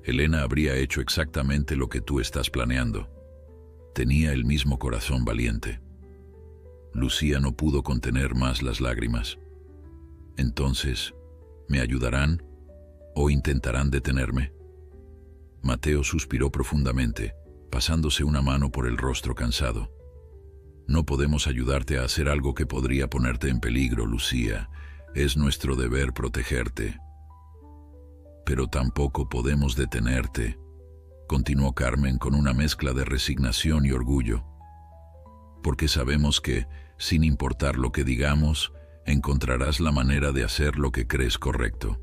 Elena habría hecho exactamente lo que tú estás planeando. Tenía el mismo corazón valiente». Lucía no pudo contener más las lágrimas. «Entonces, ¿me ayudarán o intentarán detenerme?». Mateo suspiró profundamente, pasándose una mano por el rostro cansado. «No podemos ayudarte a hacer algo que podría ponerte en peligro, Lucía. Es nuestro deber protegerte». «Pero tampoco podemos detenerte», continuó Carmen con una mezcla de resignación y orgullo. «Porque sabemos que, sin importar lo que digamos, encontrarás la manera de hacer lo que crees correcto.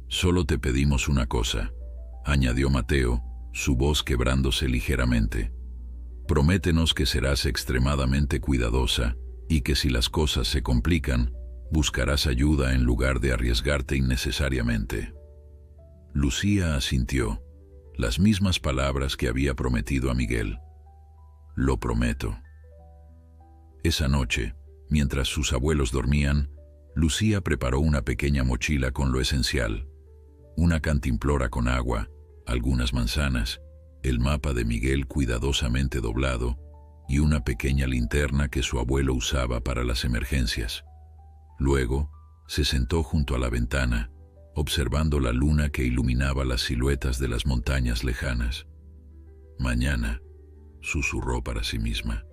Solo te pedimos una cosa», añadió Mateo, su voz quebrándose ligeramente. «Prométenos que serás extremadamente cuidadosa y que si las cosas se complican, buscarás ayuda en lugar de arriesgarte innecesariamente». Lucía asintió, las mismas palabras que había prometido a Miguel. «Lo prometo». Esa noche, mientras sus abuelos dormían, Lucía preparó una pequeña mochila con lo esencial: una cantimplora con agua, algunas manzanas, el mapa de Miguel cuidadosamente doblado y una pequeña linterna que su abuelo usaba para las emergencias. Luego, se sentó junto a la ventana, observando la luna que iluminaba las siluetas de las montañas lejanas. «Mañana», susurró para sí misma,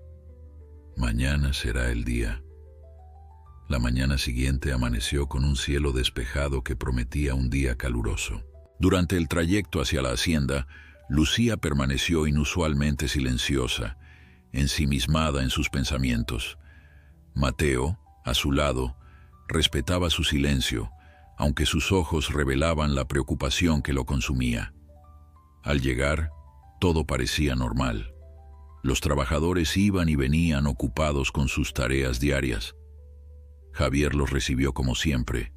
«mañana será el día». La mañana siguiente amaneció con un cielo despejado que prometía un día caluroso. Durante el trayecto hacia la hacienda, Lucía permaneció inusualmente silenciosa, ensimismada en sus pensamientos. Mateo, a su lado, respetaba su silencio, aunque sus ojos revelaban la preocupación que lo consumía. Al llegar, todo parecía normal. Los trabajadores iban y venían ocupados con sus tareas diarias. Javier los recibió como siempre,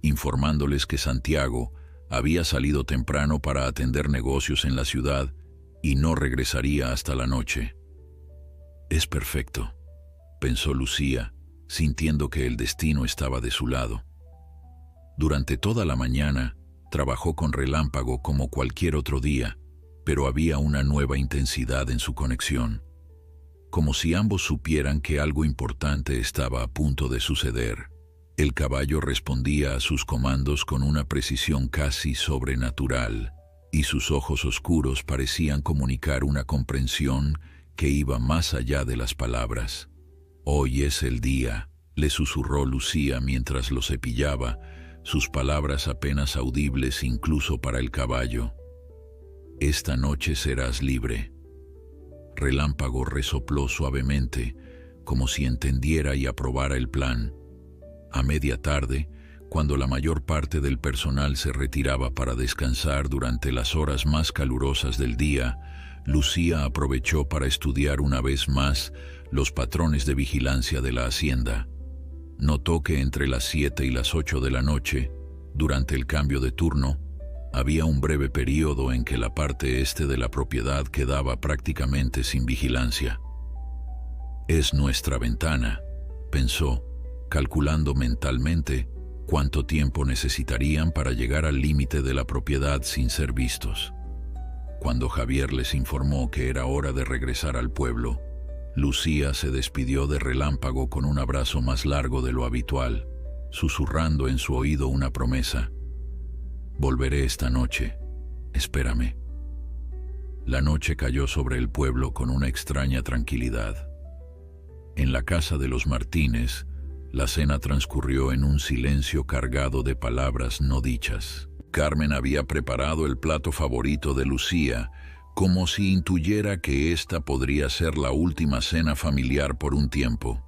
informándoles que Santiago había salido temprano para atender negocios en la ciudad y no regresaría hasta la noche. «Es perfecto», pensó Lucía, sintiendo que el destino estaba de su lado. Durante toda la mañana, trabajó con Relámpago como cualquier otro día, pero había una nueva intensidad en su conexión, como si ambos supieran que algo importante estaba a punto de suceder. El caballo respondía a sus comandos con una precisión casi sobrenatural, y sus ojos oscuros parecían comunicar una comprensión que iba más allá de las palabras. «Hoy es el día», le susurró Lucía mientras lo cepillaba, sus palabras apenas audibles incluso para el caballo. «Esta noche serás libre». Relámpago resopló suavemente, como si entendiera y aprobara el plan. A media tarde, cuando la mayor parte del personal se retiraba para descansar durante las horas más calurosas del día, Lucía aprovechó para estudiar una vez más los patrones de vigilancia de la hacienda. Notó que entre las 7 y las 8 de la noche, durante el cambio de turno, había un breve período en que la parte este de la propiedad quedaba prácticamente sin vigilancia. «Es nuestra ventana», pensó, calculando mentalmente cuánto tiempo necesitarían para llegar al límite de la propiedad sin ser vistos. Cuando Javier les informó que era hora de regresar al pueblo, Lucía se despidió de Relámpago con un abrazo más largo de lo habitual, susurrando en su oído una promesa: «Volveré esta noche, espérame». La noche cayó sobre el pueblo con una extraña tranquilidad. En la casa de los Martínez, la cena transcurrió en un silencio cargado de palabras no dichas. Carmen había preparado el plato favorito de Lucía, como si intuyera que esta podría ser la última cena familiar por un tiempo.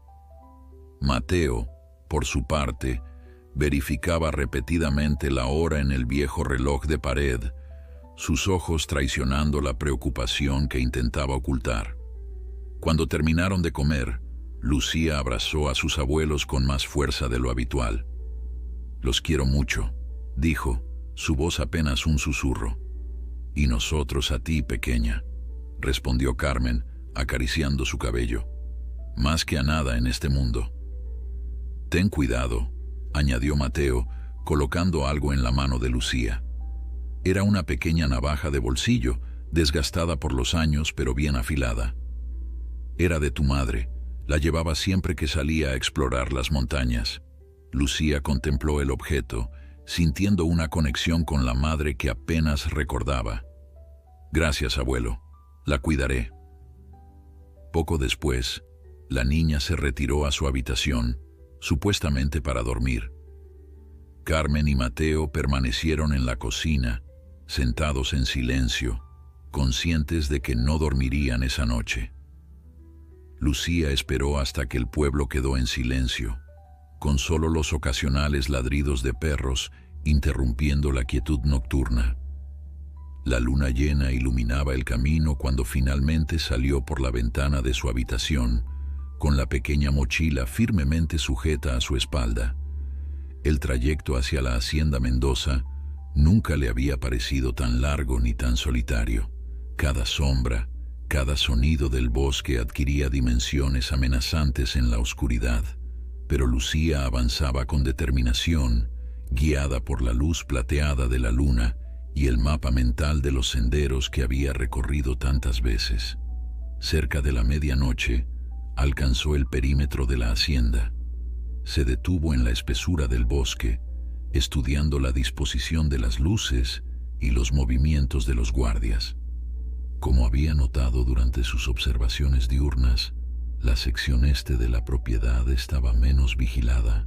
Mateo, por su parte, verificaba repetidamente la hora en el viejo reloj de pared, sus ojos traicionando la preocupación que intentaba ocultar. Cuando terminaron de comer, Lucía abrazó a sus abuelos con más fuerza de lo habitual. «Los quiero mucho», dijo, su voz apenas un susurro. «Y nosotros a ti, pequeña», respondió Carmen, acariciando su cabello. «Más que a nada en este mundo». «Ten cuidado», añadió Mateo, colocando algo en la mano de Lucía. Era una pequeña navaja de bolsillo, desgastada por los años pero bien afilada. «Era de tu madre. La llevaba siempre que salía a explorar las montañas». Lucía contempló el objeto, sintiendo una conexión con la madre que apenas recordaba. «Gracias, abuelo. La cuidaré». Poco después, la niña se retiró a su habitación, supuestamente para dormir. Carmen y Mateo permanecieron en la cocina, sentados en silencio, conscientes de que no dormirían esa noche. Lucía esperó hasta que el pueblo quedó en silencio, con solo los ocasionales ladridos de perros interrumpiendo la quietud nocturna. La luna llena iluminaba el camino cuando finalmente salió por la ventana de su habitación, con la pequeña mochila firmemente sujeta a su espalda. El trayecto hacia la hacienda Mendoza nunca le había parecido tan largo ni tan solitario. Cada sombra, cada sonido del bosque adquiría dimensiones amenazantes en la oscuridad, pero Lucía avanzaba con determinación, guiada por la luz plateada de la luna y el mapa mental de los senderos que había recorrido tantas veces. Cerca de la medianoche, alcanzó el perímetro de la hacienda. Se detuvo en la espesura del bosque, estudiando la disposición de las luces y los movimientos de los guardias. Como había notado durante sus observaciones diurnas, la sección este de la propiedad estaba menos vigilada,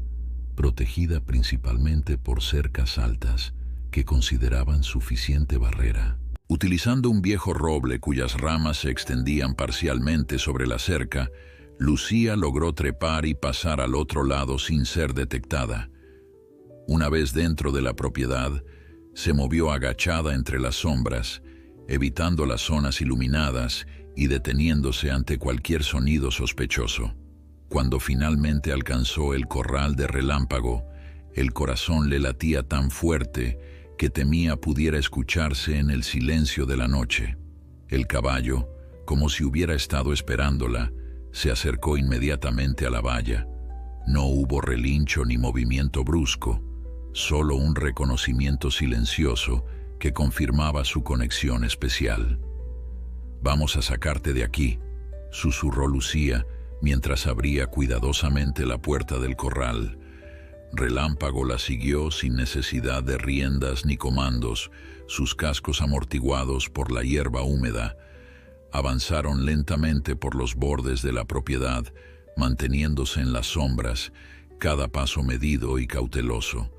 protegida principalmente por cercas altas que consideraban suficiente barrera. Utilizando un viejo roble cuyas ramas se extendían parcialmente sobre la cerca, Lucía logró trepar y pasar al otro lado sin ser detectada. Una vez dentro de la propiedad, se movió agachada entre las sombras, evitando las zonas iluminadas y deteniéndose ante cualquier sonido sospechoso. Cuando finalmente alcanzó el corral de Relámpago, el corazón le latía tan fuerte que temía pudiera escucharse en el silencio de la noche. El caballo, como si hubiera estado esperándola, se acercó inmediatamente a la valla. No hubo relincho ni movimiento brusco, solo un reconocimiento silencioso que confirmaba su conexión especial. «Vamos a sacarte de aquí», susurró Lucía mientras abría cuidadosamente la puerta del corral. Relámpago la siguió sin necesidad de riendas ni comandos, sus cascos amortiguados por la hierba húmeda. Avanzaron lentamente por los bordes de la propiedad, manteniéndose en las sombras, cada paso medido y cauteloso.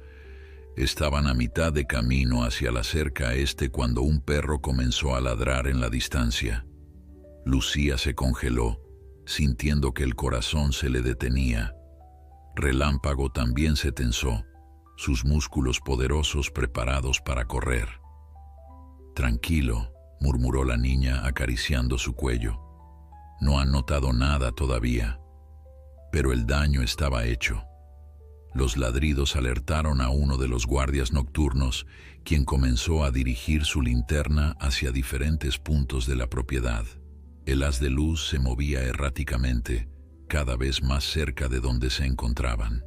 Estaban a mitad de camino hacia la cerca este cuando un perro comenzó a ladrar en la distancia. Lucía se congeló, sintiendo que el corazón se le detenía. Relámpago también se tensó, sus músculos poderosos preparados para correr. «Tranquilo», murmuró la niña acariciando su cuello. «No han notado nada todavía». Pero el daño estaba hecho. Los ladridos alertaron a uno de los guardias nocturnos, quien comenzó a dirigir su linterna hacia diferentes puntos de la propiedad. El haz de luz se movía erráticamente, cada vez más cerca de donde se encontraban.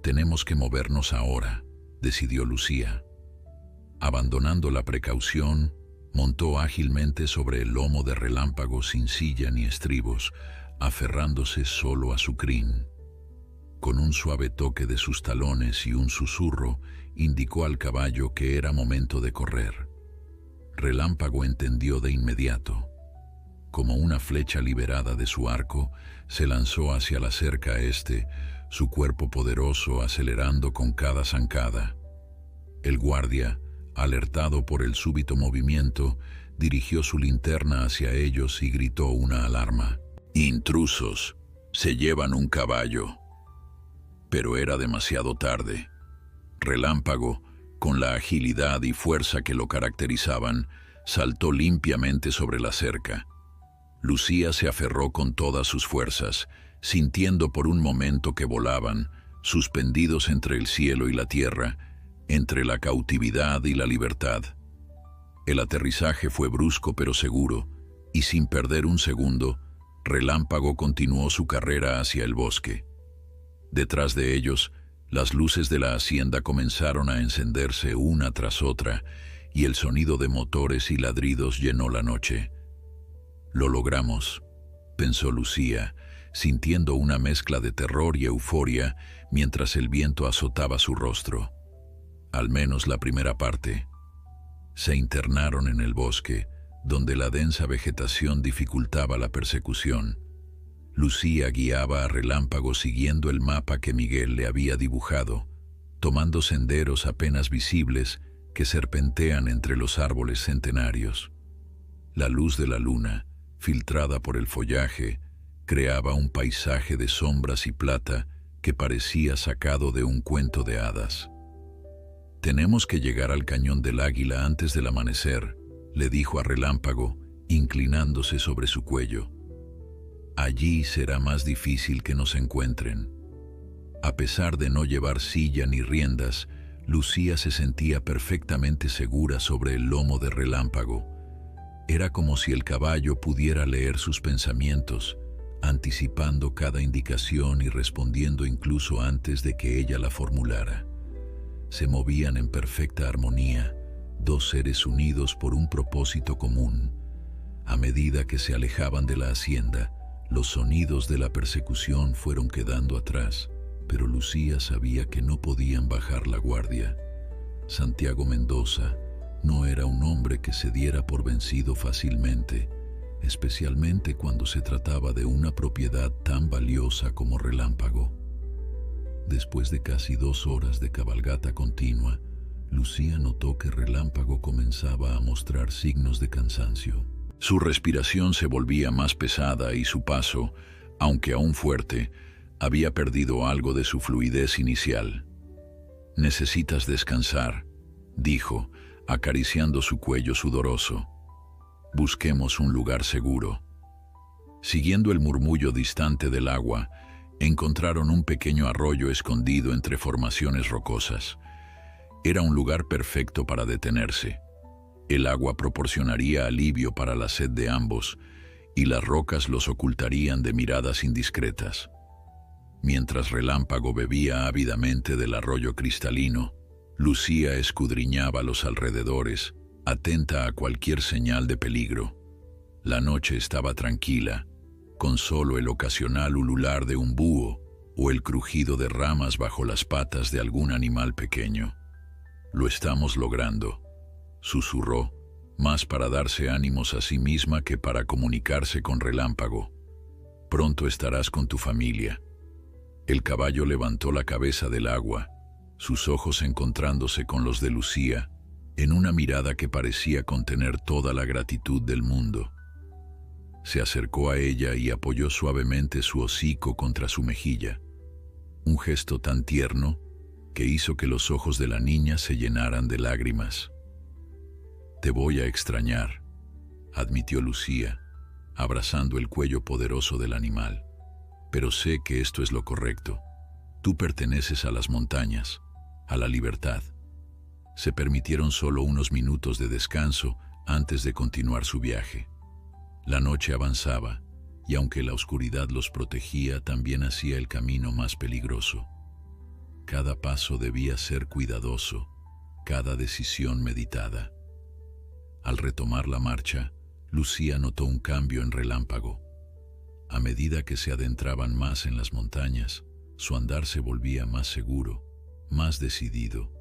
«Tenemos que movernos ahora», decidió Lucía. Abandonando la precaución, montó ágilmente sobre el lomo de Relámpago sin silla ni estribos, aferrándose solo a su crin. Con un suave toque de sus talones y un susurro, indicó al caballo que era momento de correr. Relámpago entendió de inmediato. Como una flecha liberada de su arco, se lanzó hacia la cerca este, su cuerpo poderoso acelerando con cada zancada. El guardia, alertado por el súbito movimiento, dirigió su linterna hacia ellos y gritó una alarma. «Intrusos, se llevan un caballo». Pero era demasiado tarde. Relámpago, con la agilidad y fuerza que lo caracterizaban, saltó limpiamente sobre la cerca. Lucía se aferró con todas sus fuerzas, sintiendo por un momento que volaban, suspendidos entre el cielo y la tierra, entre la cautividad y la libertad. El aterrizaje fue brusco pero seguro, y sin perder un segundo, Relámpago continuó su carrera hacia el bosque. Detrás de ellos, las luces de la hacienda comenzaron a encenderse una tras otra, y el sonido de motores y ladridos llenó la noche. «Lo logramos», pensó Lucía, sintiendo una mezcla de terror y euforia mientras el viento azotaba su rostro. Al menos la primera parte. Se internaron en el bosque, donde la densa vegetación dificultaba la persecución. Lucía guiaba a Relámpago siguiendo el mapa que Miguel le había dibujado, tomando senderos apenas visibles que serpentean entre los árboles centenarios. La luz de la luna, filtrada por el follaje, creaba un paisaje de sombras y plata que parecía sacado de un cuento de hadas. «Tenemos que llegar al Cañón del Águila antes del amanecer», le dijo a Relámpago, inclinándose sobre su cuello. «Allí será más difícil que nos encuentren». A pesar de no llevar silla ni riendas, Lucía se sentía perfectamente segura sobre el lomo de Relámpago. Era como si el caballo pudiera leer sus pensamientos, anticipando cada indicación y respondiendo incluso antes de que ella la formulara. Se movían en perfecta armonía, dos seres unidos por un propósito común. A medida que se alejaban de la hacienda, los sonidos de la persecución fueron quedando atrás, pero Lucía sabía que no podían bajar la guardia. Santiago Mendoza no era un hombre que se diera por vencido fácilmente, especialmente cuando se trataba de una propiedad tan valiosa como Relámpago. Después de casi 2 horas de cabalgata continua, Lucía notó que Relámpago comenzaba a mostrar signos de cansancio. Su respiración se volvía más pesada y su paso, aunque aún fuerte, había perdido algo de su fluidez inicial. «Necesitas descansar», dijo, acariciando su cuello sudoroso. «Busquemos un lugar seguro». Siguiendo el murmullo distante del agua, encontraron un pequeño arroyo escondido entre formaciones rocosas. Era un lugar perfecto para detenerse. El agua proporcionaría alivio para la sed de ambos, y las rocas los ocultarían de miradas indiscretas. Mientras Relámpago bebía ávidamente del arroyo cristalino, Lucía escudriñaba los alrededores, atenta a cualquier señal de peligro. La noche estaba tranquila, con solo el ocasional ulular de un búho o el crujido de ramas bajo las patas de algún animal pequeño. «Lo estamos logrando», susurró, más para darse ánimos a sí misma que para comunicarse con Relámpago. «Pronto estarás con tu familia». El caballo levantó la cabeza del agua, sus ojos encontrándose con los de Lucía, en una mirada que parecía contener toda la gratitud del mundo. Se acercó a ella y apoyó suavemente su hocico contra su mejilla, un gesto tan tierno que hizo que los ojos de la niña se llenaran de lágrimas. «Te voy a extrañar», admitió Lucía, abrazando el cuello poderoso del animal. «Pero sé que esto es lo correcto. Tú perteneces a las montañas, a la libertad». Se permitieron solo unos minutos de descanso antes de continuar su viaje. La noche avanzaba, y aunque la oscuridad los protegía, también hacía el camino más peligroso. Cada paso debía ser cuidadoso, cada decisión meditada. Al retomar la marcha, Lucía notó un cambio en Relámpago. A medida que se adentraban más en las montañas, su andar se volvía más seguro, más decidido.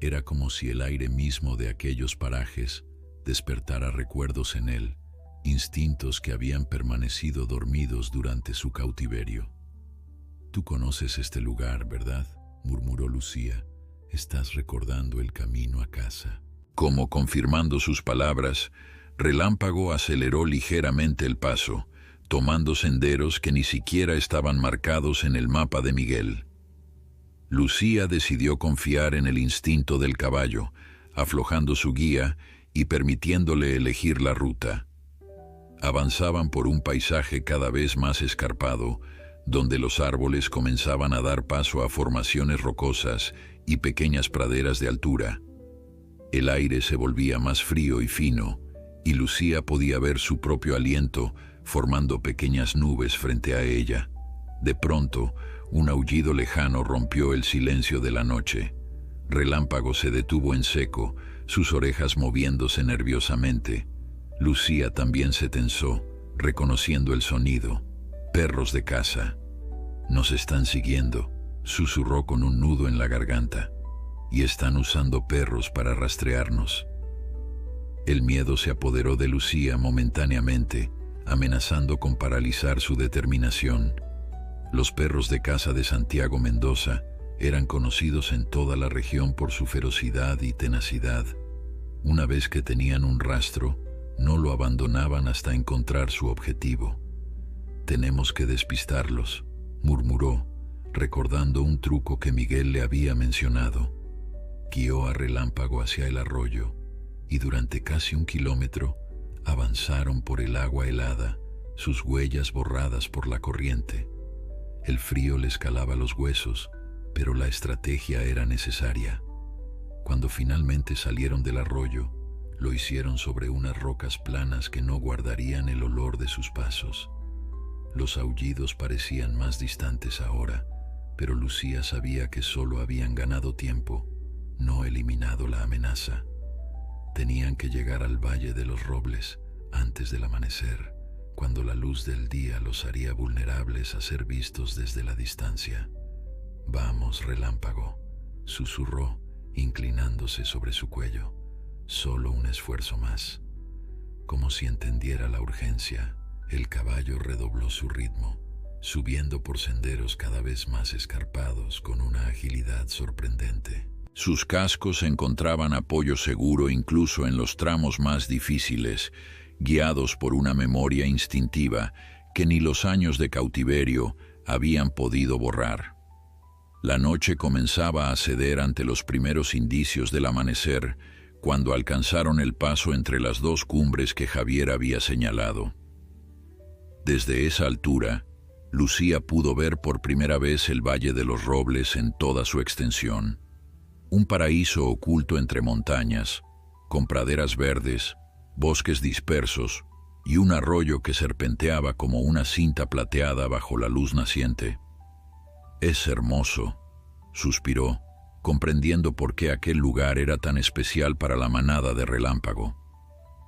Era como si el aire mismo de aquellos parajes despertara recuerdos en él, instintos que habían permanecido dormidos durante su cautiverio. «Tú conoces este lugar, ¿verdad?», murmuró Lucía. «Estás recordando el camino a casa». Como confirmando sus palabras, Relámpago aceleró ligeramente el paso, tomando senderos que ni siquiera estaban marcados en el mapa de Miguel. Lucía decidió confiar en el instinto del caballo, aflojando su guía y permitiéndole elegir la ruta. Avanzaban por un paisaje cada vez más escarpado, donde los árboles comenzaban a dar paso a formaciones rocosas y pequeñas praderas de altura. El aire se volvía más frío y fino, y Lucía podía ver su propio aliento formando pequeñas nubes frente a ella. De pronto, un aullido lejano rompió el silencio de la noche. Relámpago se detuvo en seco, sus orejas moviéndose nerviosamente. Lucía también se tensó, reconociendo el sonido. «Perros de caza. Nos están siguiendo», susurró con un nudo en la garganta. «Y están usando perros para rastrearnos». El miedo se apoderó de Lucía momentáneamente, amenazando con paralizar su determinación. Los perros de caza de Santiago Mendoza eran conocidos en toda la región por su ferocidad y tenacidad. Una vez que tenían un rastro, no lo abandonaban hasta encontrar su objetivo. «Tenemos que despistarlos», murmuró, recordando un truco que Miguel le había mencionado. Guió a Relámpago hacia el arroyo, y durante casi 1 kilómetro avanzaron por el agua helada, sus huellas borradas por la corriente. El frío les calaba los huesos, pero la estrategia era necesaria. Cuando finalmente salieron del arroyo, lo hicieron sobre unas rocas planas que no guardarían el olor de sus pasos. Los aullidos parecían más distantes ahora, pero Lucía sabía que solo habían ganado tiempo, no eliminado la amenaza. Tenían que llegar al Valle de los Robles antes del amanecer, cuando la luz del día los haría vulnerables a ser vistos desde la distancia. «Vamos, Relámpago», susurró, inclinándose sobre su cuello. «Solo un esfuerzo más». Como si entendiera la urgencia, el caballo redobló su ritmo, subiendo por senderos cada vez más escarpados con una agilidad sorprendente. Sus cascos encontraban apoyo seguro incluso en los tramos más difíciles, guiados por una memoria instintiva que ni los años de cautiverio habían podido borrar. La noche comenzaba a ceder ante los primeros indicios del amanecer, cuando alcanzaron el paso entre las 2 cumbres que Javier había señalado. Desde esa altura, Lucía pudo ver por primera vez el Valle de los Robles en toda su extensión. Un paraíso oculto entre montañas, con praderas verdes, bosques dispersos y un arroyo que serpenteaba como una cinta plateada bajo la luz naciente. Es hermoso, suspiró, comprendiendo por qué aquel lugar era tan especial para la manada de Relámpago.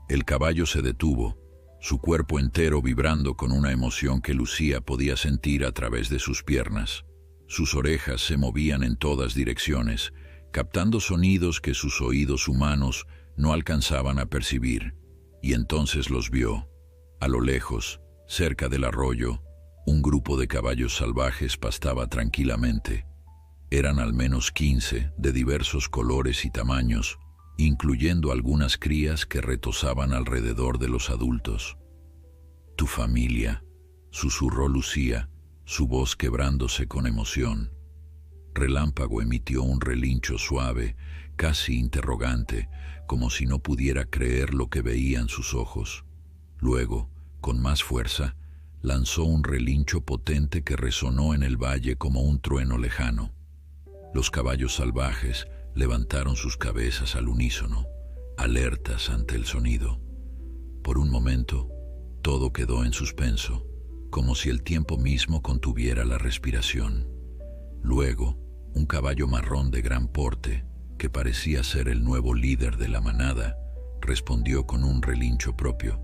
El caballo se detuvo, su cuerpo entero vibrando con una emoción que Lucía podía sentir a través de sus piernas. Sus orejas se movían en todas direcciones, captando sonidos que sus oídos humanos no alcanzaban a percibir, y entonces los vio. A lo lejos, cerca del arroyo, un grupo de caballos salvajes pastaba tranquilamente. Eran al menos 15, de diversos colores y tamaños, incluyendo algunas crías que retozaban alrededor de los adultos. «Tu familia», susurró Lucía, su voz quebrándose con emoción. Relámpago emitió un relincho suave, casi interrogante, como si no pudiera creer lo que veían sus ojos. Luego, con más fuerza, lanzó un relincho potente que resonó en el valle como un trueno lejano. Los caballos salvajes levantaron sus cabezas al unísono, alertas ante el sonido. Por un momento, todo quedó en suspenso, como si el tiempo mismo contuviera la respiración. Luego, un caballo marrón de gran porte, que parecía ser el nuevo líder de la manada, respondió con un relincho propio.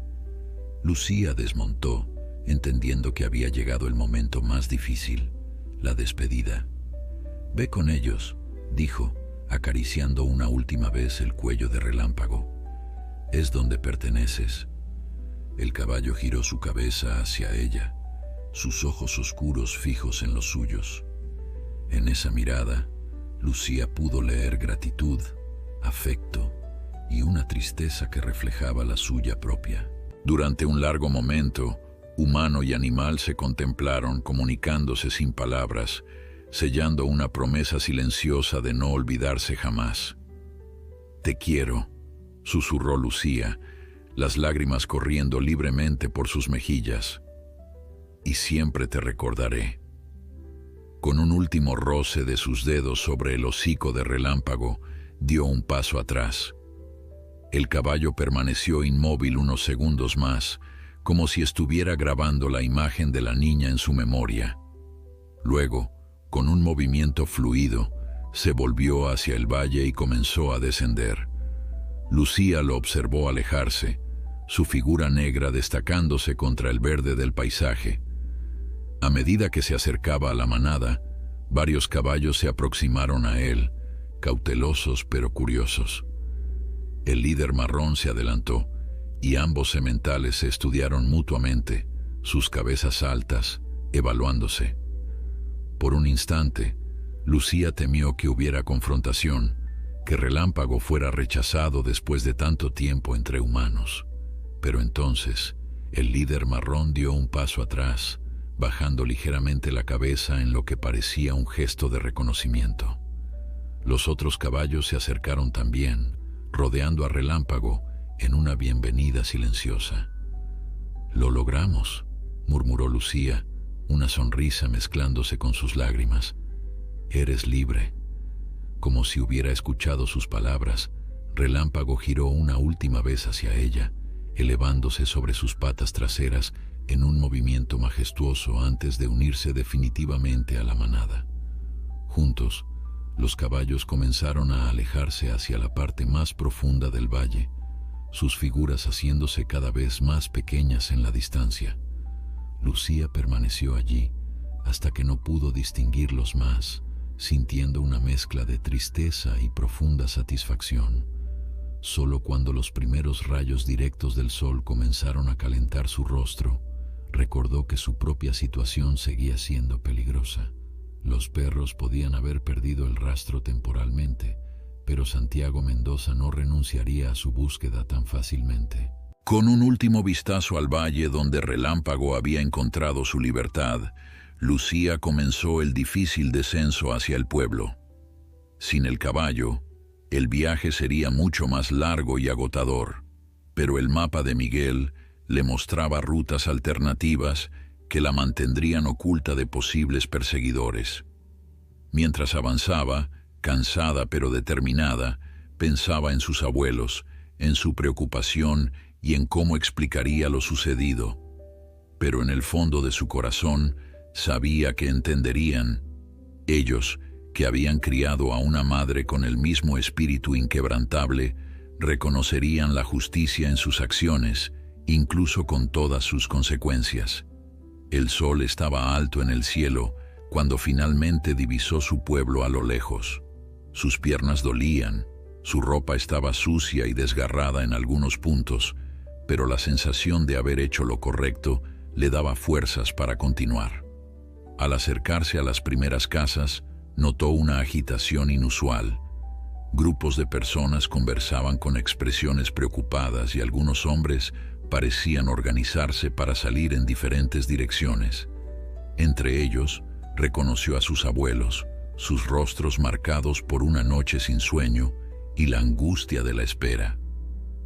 Lucía desmontó, entendiendo que había llegado el momento más difícil, la despedida. «Ve con ellos», dijo, acariciando una última vez el cuello de Relámpago. «Es donde perteneces». El caballo giró su cabeza hacia ella, sus ojos oscuros fijos en los suyos. En esa mirada, Lucía pudo leer gratitud, afecto y una tristeza que reflejaba la suya propia. Durante un largo momento, humano y animal se contemplaron, comunicándose sin palabras, sellando una promesa silenciosa de no olvidarse jamás. «Te quiero», susurró Lucía, las lágrimas corriendo libremente por sus mejillas. «Y siempre te recordaré». Con un último roce de sus dedos sobre el hocico de Relámpago, dio un paso atrás. El caballo permaneció inmóvil unos segundos más, como si estuviera grabando la imagen de la niña en su memoria. Luego, con un movimiento fluido, se volvió hacia el valle y comenzó a descender. Lucía lo observó alejarse, su figura negra destacándose contra el verde del paisaje. A medida que se acercaba a la manada, varios caballos se aproximaron a él, cautelosos pero curiosos. El líder marrón se adelantó, y ambos sementales se estudiaron mutuamente, sus cabezas altas, evaluándose. Por un instante, Lucía temió que hubiera confrontación, que Relámpago fuera rechazado después de tanto tiempo entre humanos. Pero entonces, el líder marrón dio un paso atrás, bajando ligeramente la cabeza en lo que parecía un gesto de reconocimiento. Los otros caballos se acercaron también, rodeando a Relámpago en una bienvenida silenciosa. «Lo logramos», murmuró Lucía, una sonrisa mezclándose con sus lágrimas. «Eres libre». Como si hubiera escuchado sus palabras, Relámpago giró una última vez hacia ella, elevándose sobre sus patas traseras en un movimiento majestuoso antes de unirse definitivamente a la manada. Juntos, los caballos comenzaron a alejarse hacia la parte más profunda del valle, sus figuras haciéndose cada vez más pequeñas en la distancia. Lucía permaneció allí hasta que no pudo distinguirlos más, sintiendo una mezcla de tristeza y profunda satisfacción. Solo cuando los primeros rayos directos del sol comenzaron a calentar su rostro, recordó que su propia situación seguía siendo peligrosa. Los perros podían haber perdido el rastro temporalmente, pero Santiago Mendoza no renunciaría a su búsqueda tan fácilmente. Con un último vistazo al valle donde Relámpago había encontrado su libertad, Lucía comenzó el difícil descenso hacia el pueblo. Sin el caballo, el viaje sería mucho más largo y agotador, pero el mapa de Miguel le mostraba rutas alternativas que la mantendrían oculta de posibles perseguidores. Mientras avanzaba, cansada pero determinada, pensaba en sus abuelos, en su preocupación y en cómo explicaría lo sucedido. Pero en el fondo de su corazón sabía que entenderían Ellos, que habían criado a una madre con el mismo espíritu inquebrantable, reconocerían la justicia en sus acciones, incluso con todas sus consecuencias. El sol estaba alto en el cielo cuando finalmente divisó su pueblo a lo lejos. Sus piernas dolían, su ropa estaba sucia y desgarrada en algunos puntos, pero la sensación de haber hecho lo correcto le daba fuerzas para continuar. Al acercarse a las primeras casas, notó una agitación inusual. Grupos de personas conversaban con expresiones preocupadas y algunos hombres parecían organizarse para salir en diferentes direcciones. Entre ellos, reconoció a sus abuelos, sus rostros marcados por una noche sin sueño y la angustia de la espera.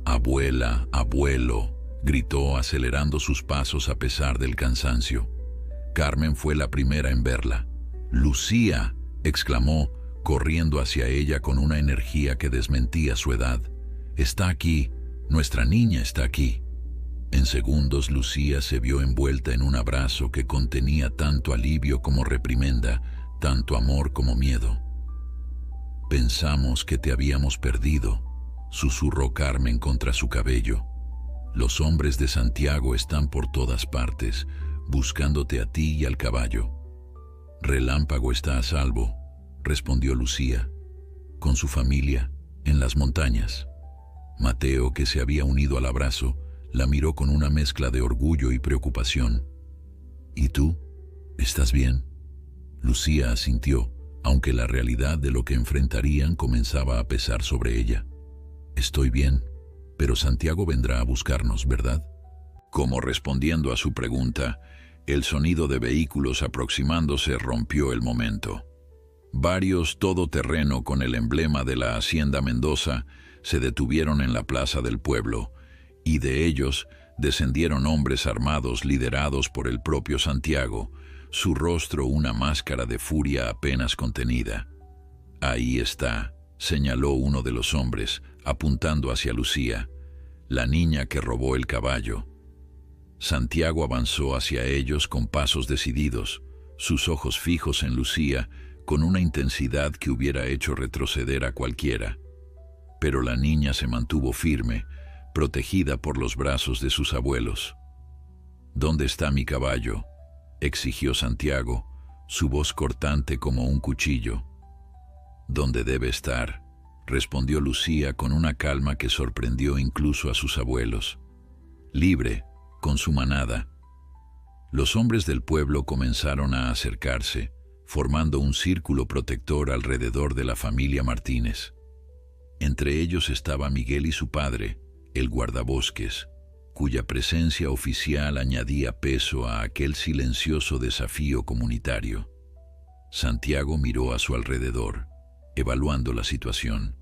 «Abuela, abuelo», gritó acelerando sus pasos a pesar del cansancio. Carmen fue la primera en verla. «Lucía», exclamó, corriendo hacia ella con una energía que desmentía su edad. «Está aquí, nuestra niña está aquí». En segundos Lucía se vio envuelta en un abrazo que contenía tanto alivio como reprimenda, tanto amor como miedo. «Pensamos que te habíamos perdido», susurró Carmen contra su cabello. «Los hombres de Santiago están por todas partes, buscándote a ti y al caballo». «Relámpago está a salvo», respondió Lucía, «con su familia, en las montañas». Mateo, que se había unido al abrazo, la miró con una mezcla de orgullo y preocupación. «¿Y tú? ¿Estás bien?» Lucía asintió, aunque la realidad de lo que enfrentarían comenzaba a pesar sobre ella. «Estoy bien, pero Santiago vendrá a buscarnos, ¿verdad?» Como respondiendo a su pregunta, el sonido de vehículos aproximándose rompió el momento. Varios todoterreno con el emblema de la Hacienda Mendoza se detuvieron en la plaza del pueblo, y de ellos descendieron hombres armados liderados por el propio Santiago, su rostro una máscara de furia apenas contenida. «Ahí está», señaló uno de los hombres, apuntando hacia Lucía, «la niña que robó el caballo». Santiago avanzó hacia ellos con pasos decididos, sus ojos fijos en Lucía, con una intensidad que hubiera hecho retroceder a cualquiera. Pero la niña se mantuvo firme, protegida por los brazos de sus abuelos. «¿Dónde está mi caballo?», exigió Santiago, su voz cortante como un cuchillo. «¿Dónde debe estar?», respondió Lucía con una calma que sorprendió incluso a sus abuelos. «Libre, con su manada». Los hombres del pueblo comenzaron a acercarse, formando un círculo protector alrededor de la familia Martínez. Entre ellos estaba Miguel y su padre, el guardabosques, cuya presencia oficial añadía peso a aquel silencioso desafío comunitario. Santiago miró a su alrededor, evaluando la situación.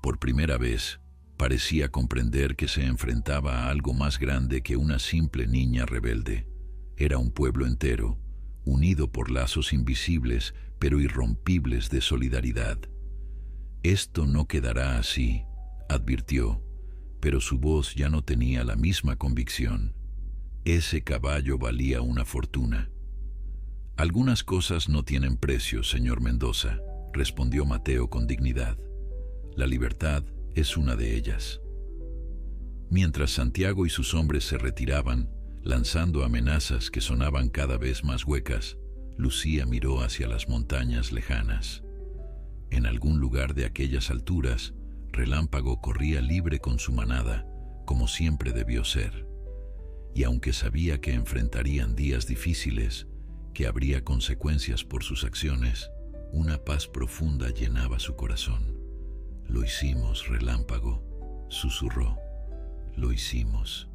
Por primera vez, parecía comprender que se enfrentaba a algo más grande que una simple niña rebelde. Era un pueblo entero, unido por lazos invisibles pero irrompibles de solidaridad. «Esto no quedará así», advirtió, pero su voz ya no tenía la misma convicción. «Ese caballo valía una fortuna». «Algunas cosas no tienen precio, señor Mendoza», respondió Mateo con dignidad. «La libertad es una de ellas». Mientras Santiago y sus hombres se retiraban, lanzando amenazas que sonaban cada vez más huecas, Lucía miró hacia las montañas lejanas. En algún lugar de aquellas alturas, Relámpago corría libre con su manada, como siempre debió ser. Y aunque sabía que enfrentarían días difíciles, que habría consecuencias por sus acciones, una paz profunda llenaba su corazón. «Lo hicimos, Relámpago», susurró. «Lo hicimos».